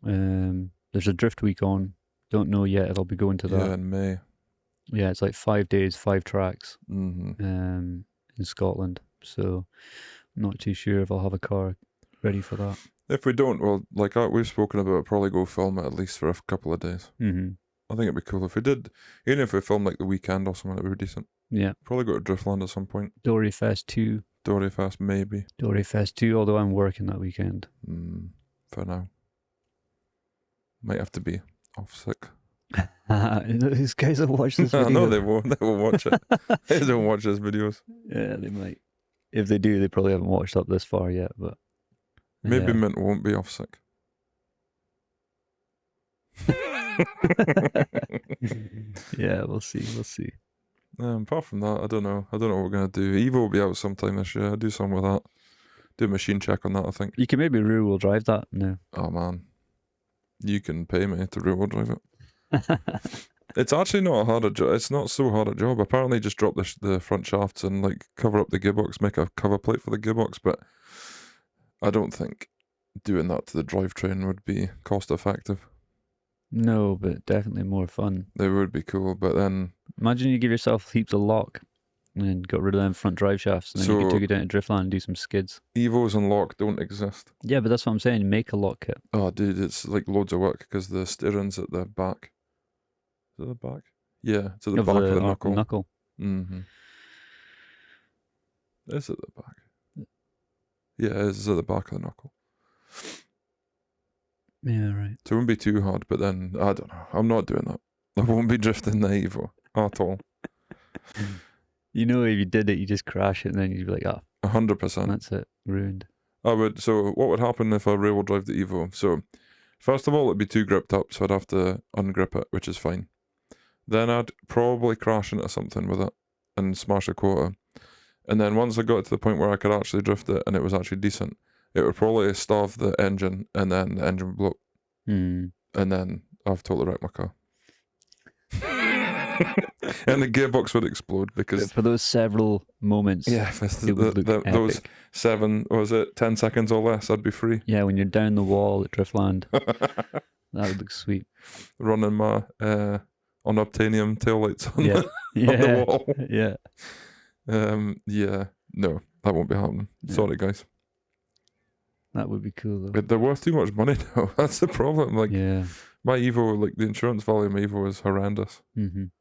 There's a drift week on. Don't know yet if I'll be going to that. Yeah, in May. Yeah, it's like 5 days, 5 tracks. Mm-hmm. In Scotland. So I'm not too sure if I'll have a car ready for that. If we don't, well, like we've spoken about, probably go film it at least for a couple of days. Mm-hmm. I think it'd be cool if we did, even if we filmed like the weekend or something, it would be decent. Yeah. Probably go to Driftland at some point. Dory Fest 2. Dory Fest, maybe. Dory Fest 2, although I'm working that weekend. For now. Might have to be off sick. These guys have watched this video. No, they won't. They won't watch it. They don't watch these videos. Yeah, they might. If they do, they probably haven't watched up this far yet, but... Maybe Mint won't be off sick. Yeah, we'll see. We'll see. Apart from that, I don't know. I don't know what we're going to do. Evo will be out sometime this year. I'll do something with that. Do a machine check on that, I think. You can maybe rear-wheel drive that now. Oh, man. You can pay me to rear-wheel drive it. It's actually not a hard job. It's not so hard a job. Apparently, just drop the front shafts and like cover up the gearbox, make a cover plate for the gearbox. But I don't think doing that to the drivetrain would be cost effective. No, but definitely more fun. It would be cool, but then imagine you give yourself heaps of lock and got rid of them front drive shafts, and then you could take it down to Driftland and do some skids. Evos and lock don't exist. Yeah, but that's what I'm saying. Make a lock kit. Oh, dude, it's like loads of work because the steering's at the back. Is it the back? Yeah, it's at the back of the knuckle. Mm-hmm. Is it the back? Yeah, it's at the back of the knuckle. Yeah, right. So it wouldn't be too hard, but then, I don't know. I'm not doing that. I won't be drifting the Evo at all. You know, if you did it, you just crash it and then you'd be like, 100%. That's it. Ruined. So what would happen if I rear-wheel drive the Evo? So, first of all, it'd be too gripped up, so I'd have to ungrip it, which is fine. Then I'd probably crash into something with it and smash a quarter. And then once I got to the point where I could actually drift it and it was actually decent, it would probably starve the engine and then the engine would blow up. And then I've totally wrecked my car. And the gearbox would explode because... For those several moments, yeah, those 10 seconds or less, I'd be free. Yeah, when you're down the wall at Driftland, that would look sweet. Running my unobtainium taillights on, on the wall. Yeah. Yeah, no, that won't be happening. Yeah. Sorry, guys. That would be cool, though. They're worth too much money now. That's the problem. Like, my Evo, like the insurance value of my Evo is horrendous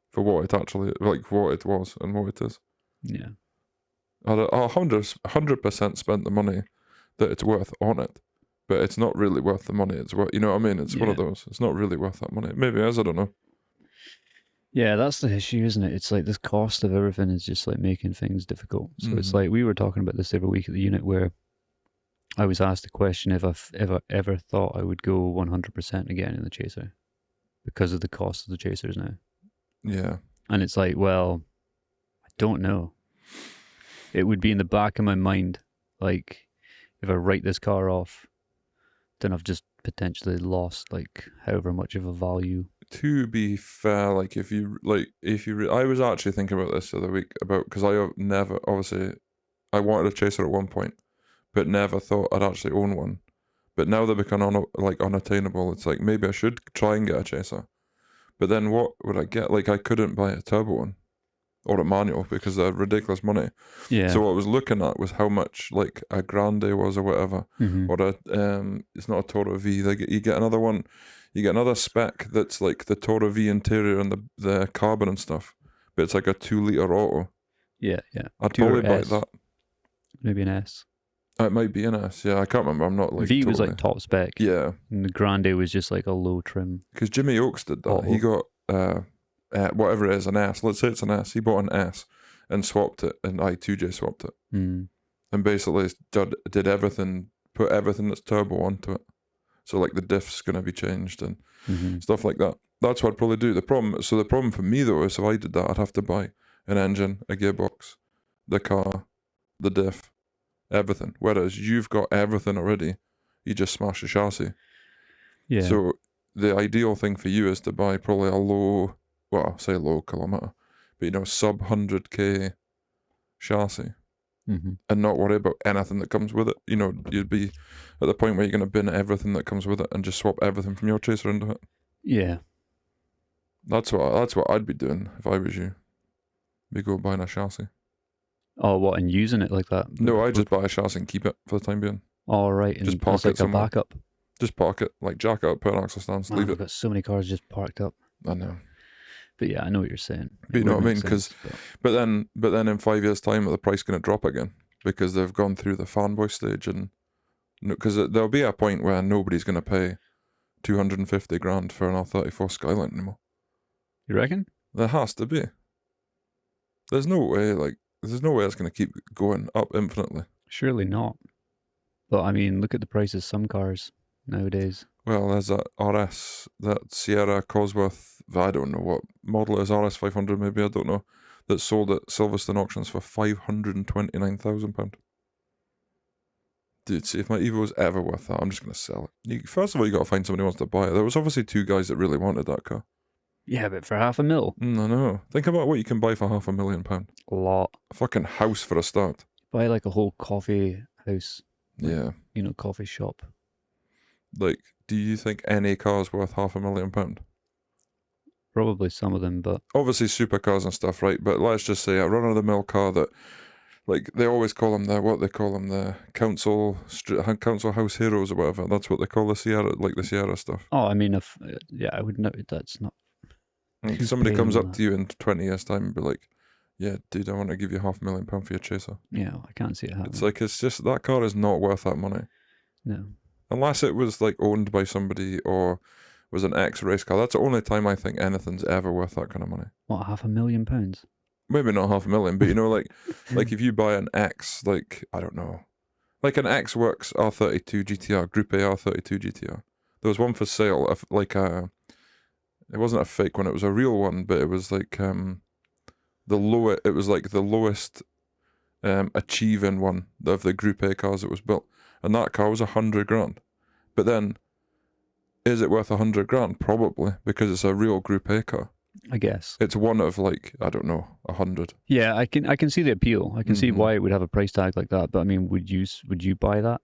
for what it actually, like what it was and what it is. Yeah. I'd 100% spent the money that it's worth on it, but it's not really worth the money it's worth. You know what I mean? It's one of those. It's not really worth that money. Maybe it is, I don't know. Yeah, that's the issue, isn't it? It's like this cost of everything is just like making things difficult. So it's like we were talking about this every week at the unit where I was asked the question if I've ever thought I would go 100% again in the Chaser because of the cost of the Chasers now. Yeah. And it's like, well, I don't know. It would be in the back of my mind, like, if I write this car off, then I've just potentially lost, like, however much of a value. To be fair, like, I was actually thinking about this the other week, because I never, obviously, I wanted a Chaser at one point, but never thought I'd actually own one. But now they become unattainable. It's like, maybe I should try and get a Chaser. But then what would I get? Like, I couldn't buy a turbo one or a manual because they're ridiculous money. Yeah. So what I was looking at was how much, like, a Grande was or whatever, or it's not a Toro V. You get another one. You get another spec that's like the Toro V interior and the carbon and stuff, but it's like a 2-liter auto. Yeah. I'd probably buy that. Maybe an S. It might be an S, yeah. I can't remember. I'm not like V was like top spec. Yeah. And the Grande was just like a low trim. Because Jimmy Oakes did that. He got whatever it is, an S. Let's say it's an S. He bought an S and swapped it, and I2J swapped it. And basically did everything, put everything that's turbo onto it. So like the diff's going to be changed and stuff like that. That's what I'd probably do. The problem for me though is if I did that, I'd have to buy an engine, a gearbox, the car, the diff, everything. Whereas you've got everything already. You just smash the chassis. Yeah. So the ideal thing for you is to buy probably a low, well, say low kilometre, but you know, sub 100k chassis, and not worry about anything that comes with it. You know, you'd be at the point where you're going to bin everything that comes with it and just swap everything from your chaser into it. Yeah. That's what I'd be doing if I was you. Be go buying a chassis. Oh, what, and using it like that? No, I just buy a chassis and keep it for the time being. All right, and just park it's like it somewhere. a backup. Just park it, like jack it up, put an axle stand, leave it. I've got so many cars just parked up. I know. But yeah, I know what you're saying. But you know what I mean? But then in 5 years' time, the price going to drop again because they've gone through the fanboy stage, and because there'll be a point where nobody's going to pay 250 grand for an R34 Skyline anymore. You reckon? There has to be. There's no way it's going to keep going up infinitely. Surely not. But I mean, look at the prices of some cars nowadays. Well, there's that RS, that Sierra Cosworth, I don't know what model it is, RS 500 maybe, I don't know, that's sold at Silverstone auctions for £529,000. Dude, see, if my Evo was ever worth that, I'm just going to sell it. First of all, you got to find somebody who wants to buy it. There was obviously 2 guys that really wanted that car. Yeah, but for $500,000. I know. Think about what you can buy for £500,000. A lot. A fucking house for a start. Buy like a whole coffee house. Yeah. You know, coffee shop. Like, do you think any car's worth £500,000? Probably some of them, but... Obviously supercars and stuff, right? But let's just say a run-of-the-mill car that, like, they always call them the council house heroes or whatever. That's what they call the Sierra, like the Sierra stuff. Oh, I mean, I would know that's not... Like somebody comes up to you in 20 years' time and be like, yeah, dude, I want to give you £500,000 for your chaser. Yeah, I can't see it happening. It's like, it's just, that car is not worth that money. No. Unless it was like owned by somebody or was an ex-race car. That's the only time I think anything's ever worth that kind of money. What, £500,000? Maybe not £500,000, but you know, like if you buy an X, like, I don't know, like an X Works R32 GTR, Group A R32 GTR. There was one for sale, it wasn't a fake one, it was a real one, but it was like the lowest achieving one of the Group A cars that was built. And that car was 100 grand. But then, is it worth 100 grand? Probably, because it's a real Group A car. I guess. It's one of, like, I don't know, 100. Yeah, I can see the appeal. I can see why it would have a price tag like that. But I mean, would you buy that?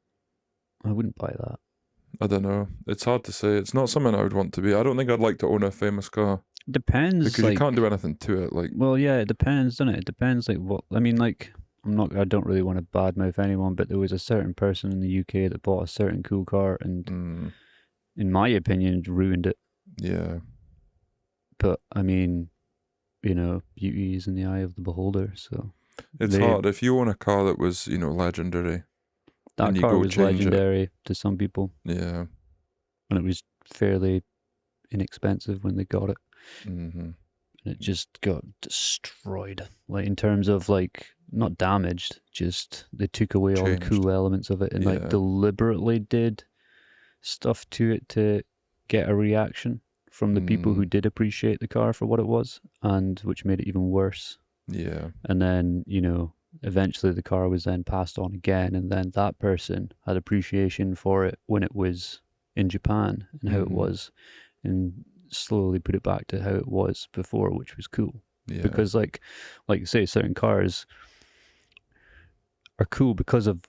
I wouldn't buy that. I don't know. It's hard to say. It's not something I would want to be. I don't think I'd like to own a famous car. Depends. Because you can't do anything to it. Like, well, yeah, it depends, doesn't it? It depends, like, what... I mean, like, I don't really want to badmouth anyone, but there was a certain person in the UK that bought a certain cool car and, in my opinion, ruined it. Yeah. But, I mean, you know, beauty is in the eye of the beholder, so... It's hard. If you own a car that was, you know, legendary... That car was legendary to some people. Yeah. And it was fairly inexpensive when they got it. Mm-hmm. And it just got destroyed. Like, in terms of, like, not damaged, just they took away all the cool elements of it and, like, deliberately did stuff to it to get a reaction from the people who did appreciate the car for what it was, and which made it even worse. Yeah. And then, you know, eventually the car was then passed on again, and then that person had appreciation for it when it was in Japan and how it was, and slowly put it back to how it was before, which was cool. Yeah. Because like you say, certain cars are cool because of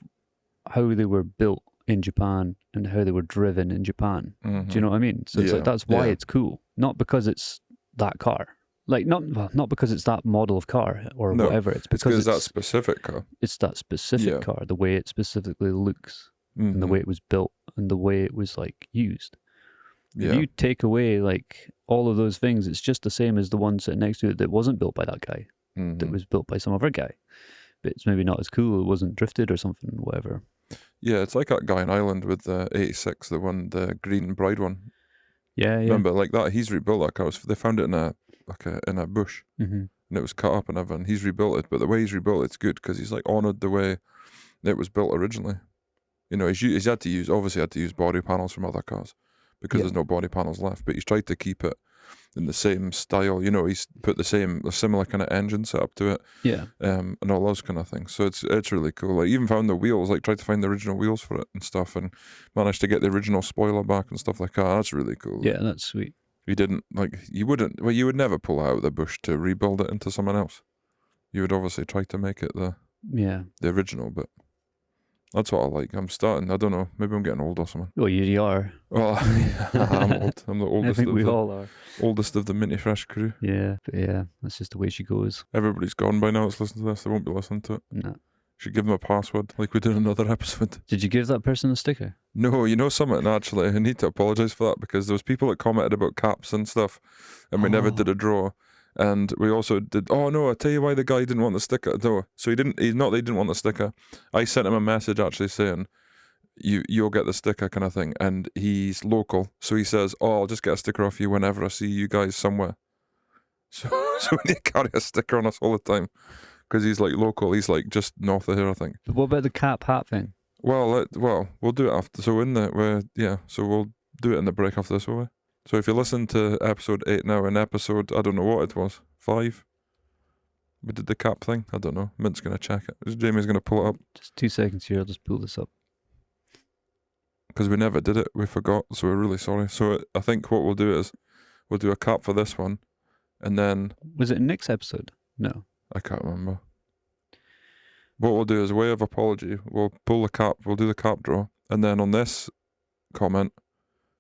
how they were built in Japan and how they were driven in Japan. Do you know what I mean? So it's like, that's why it's cool, not because it's that car. Like, not because it's that model of car or whatever. It's because it's that specific car. It's that specific car, the way it specifically looks and the way it was built and the way it was, like, used. Yeah. If you take away, like, all of those things, it's just the same as the one sitting next to it that wasn't built by that guy, that was built by some other guy. But it's maybe not as cool, it wasn't drifted or something, whatever. Yeah, it's like that guy in Ireland with the 86, the green bride one. Yeah, yeah. Remember, like that, he's rebuilt that car. They found it in a bush, and it was cut up and everything. He's rebuilt it, but the way he's rebuilt it's good because he's, like, honoured the way it was built originally. You know, obviously had to use body panels from other cars because there's no body panels left, but he's tried to keep it in the same style. You know, he's put a similar kind of engine set up to it, Yeah. and all those kind of things. So it's really cool. Like, even found the wheels, like tried to find the original wheels for it and stuff, and managed to get the original spoiler back and stuff like that. That's really cool. Yeah, that's sweet. You didn't, like, you would never pull it out of the bush to rebuild it into someone else. You would obviously try to make it the original, but that's what I like. I'm starting, I don't know, maybe I'm getting old or something. Well, you are. Well, I'm old. I'm the I oldest think we all are. oldest of the Minty Fresh crew. Yeah, but yeah, that's just the way she goes. Everybody's gone by now that's listening to this. They won't be listening to it. No. Should give them a password like we did in another episode. Did you give that person a sticker? No, you know something, actually, I need to apologise for that, because there was people that commented about caps and stuff, and we never did a draw. And we also did, oh no, I tell you why the guy didn't want the sticker. No, so he didn't want the sticker. I sent him a message actually saying, you'll get the sticker kind of thing, and he's local, so he says, oh, I'll just get a sticker off you whenever I see you guys somewhere. So we need to carry a sticker on us all the time, because he's like local, he's like just north of here, I think. But what about the cap hat thing? Well, we'll do it after. So we'll do it in the break after this, will we? So if you listen to episode 8 now, in episode, I don't know what it was, 5, we did the cap thing. I don't know. Mint's going to check it. Jamie's going to pull it up. Just 2 seconds here, I'll just pull this up. Because we never did it. We forgot, so we're really sorry. So I think what we'll do is, we'll do a cap for this one, and then... Was it Nick's episode? No. I can't remember. What we'll do is, a way of apology, we'll pull the cap, we'll do the cap draw, and then on this comment,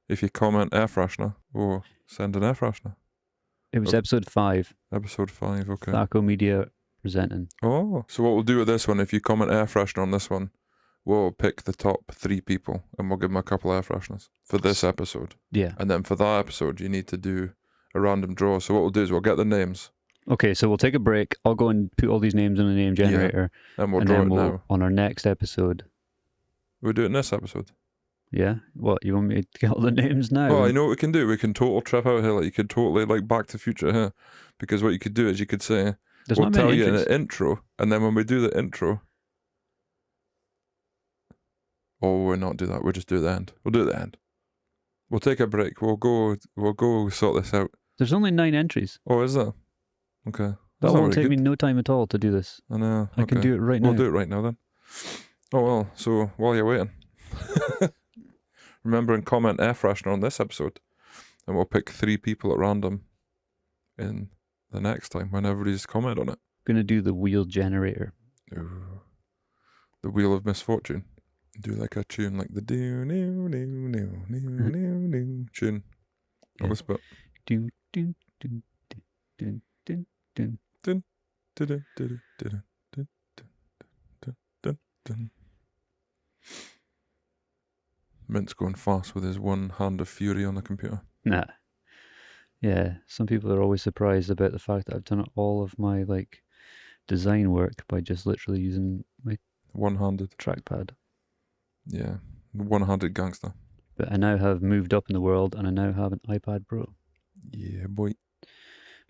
if you comment air freshener, we'll send an air freshener. It was episode 5. Episode 5, okay. Thaco Media presenting. Oh, so what we'll do with this one, if you comment air freshener on this one, we'll pick the top 3 people, and we'll give them a couple air fresheners for this episode. Yeah. And then for that episode, you need to do a random draw. So what we'll do is, we'll get the names. Okay, so we'll take a break. I'll go and put all these names in the name generator. And we'll draw it now. On our next episode. We'll do it in this episode. Yeah? What, you want me to get all the names now? Oh, I know what we can do. We can total trip out here. Like, you could totally, like, Back to the Future here. Because what you could do is, you could say, we'll tell you in an intro, and then when we do the intro... Oh, we'll not do that. We'll just do the end. We'll do the end. We'll take a break. We'll go sort this out. There's only 9 entries. Oh, is there? Okay. That won't take me no time at all to do this. I know. I can do it right now. We'll do it right now then. Oh well, so while you're waiting, remember and comment air freshener on this episode, and we'll pick 3 people at random in the next time when everybody's commented on it. Gonna do the wheel generator. Ooh. The Wheel of Misfortune. Do like a tune, like the do new tune. On this bit. Do do do do do do do. Mint's going fast with his one hand of fury on the computer. Nah. Yeah, some people are always surprised about the fact that I've done all of my like design work by just literally using my one-handed trackpad. Yeah, one-handed gangster. But I now have moved up in the world, and I now have an iPad Pro. Yeah, boy.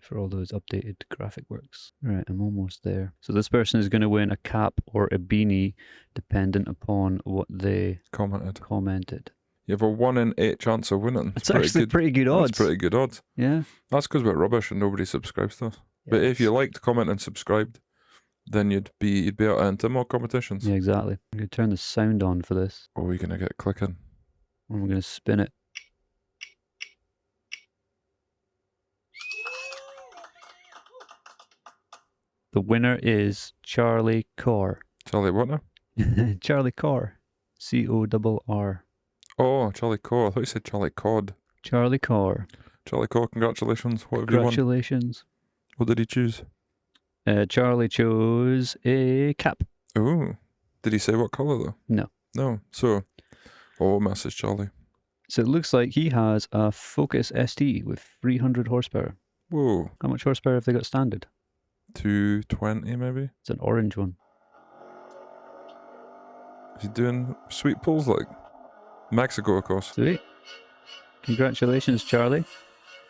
For all those updated graphic works. Right, I'm almost there. So this person is going to win a cap or a beanie, dependent upon what they commented. You have a 1 in 8 chance of winning. It's actually pretty good odds. That's pretty good odds. Yeah. That's because we're rubbish and nobody subscribes to us. Yeah, but if you liked, comment, and subscribed, then you'd be able to enter more competitions. Yeah, exactly. I'm going to turn the sound on for this. Oh, we're going to get clicking. And we're going to spin it. The winner is Charlie Corr. Charlie what now? Charlie Corr. Corr. Oh, Charlie Corr. I thought you said Charlie Cod. Charlie Corr. Charlie Corr, congratulations. What have you won? Congratulations. What did he choose? Charlie chose a cap. Oh. Did he say what colour though? No. No. So, message Charlie. So it looks like he has a Focus ST with 300 horsepower. Whoa. How much horsepower have they got standard? 220 maybe? It's an orange one. Is he doing sweet pulls like? Mexico, of course. Sweet. Congratulations, Charlie.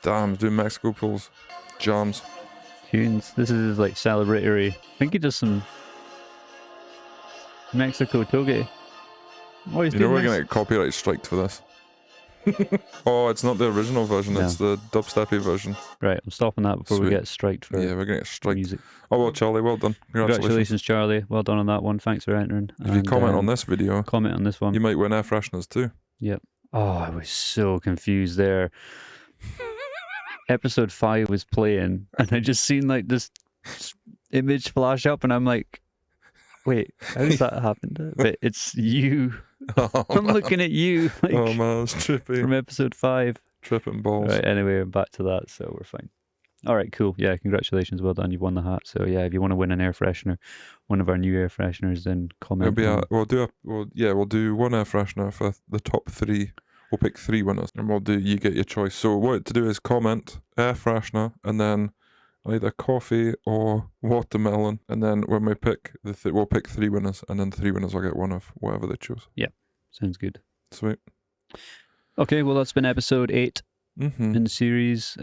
Damn, he's doing Mexico pulls. Jams. Tunes. This is his, like, celebratory. I think he does some Mexico toge. Oh, he's you know we're going to get copyright striked for this. Oh, it's not the original version. No. It's the dubsteppy version. Right, I'm stopping that before we Sweet. get striked for Yeah, we're gonna get striked. music. Oh well, Charlie, well done. Congratulations, Charlie. Well done on that one. Thanks for entering. If you comment on this video, comment on this one. you might win air fresheners too. Yep. Oh, I was so confused there. Episode 5 was playing, and I just seen like this image flash up, and I'm like, "Wait, how does that happen?" But it's you. Oh, I'm looking at you. Like, oh man, it's trippy. from episode 5. Tripping balls. Right. Anyway, I'm back to that, so we're fine. All right, cool. Yeah, congratulations. Well done. You've won the hat. So yeah, if you want to win an air freshener, one of our new air fresheners, then comment. We'll do one air freshener for the top 3. We'll pick 3 winners, and you get your choice. So what to do is comment air freshener, and then either coffee or watermelon, and then when we pick we'll pick 3 winners, and then 3 winners will get one of whatever they choose. Yeah, sounds good. Sweet. Okay, well that's been episode 8 Mm-hmm. in the series.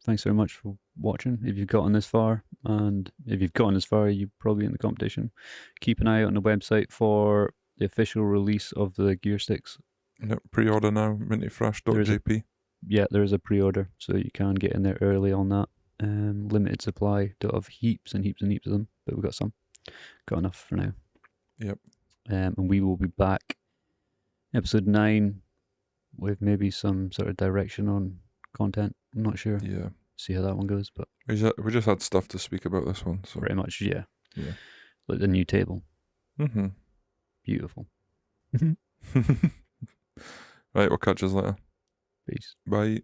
Thanks very much for watching. If you've gotten this far, and if you've gotten this far, you're probably in the competition. Keep an eye out on the website for the official release of the gear sticks. Yep, pre-order now, mintyfresh.jp. Yeah, there is a pre-order, so you can get in there early on that. Limited supply, don't have heaps and heaps and heaps of them, but we've got some. Got enough for now. Yep. And we will be back episode 9 with maybe some sort of direction on content. I'm not sure. Yeah. See how that one goes, but We just had stuff to speak about this one, so pretty much, yeah. Yeah. Like the new table. Mm-hmm. Beautiful. Right, we'll catch us later. Peace. Bye.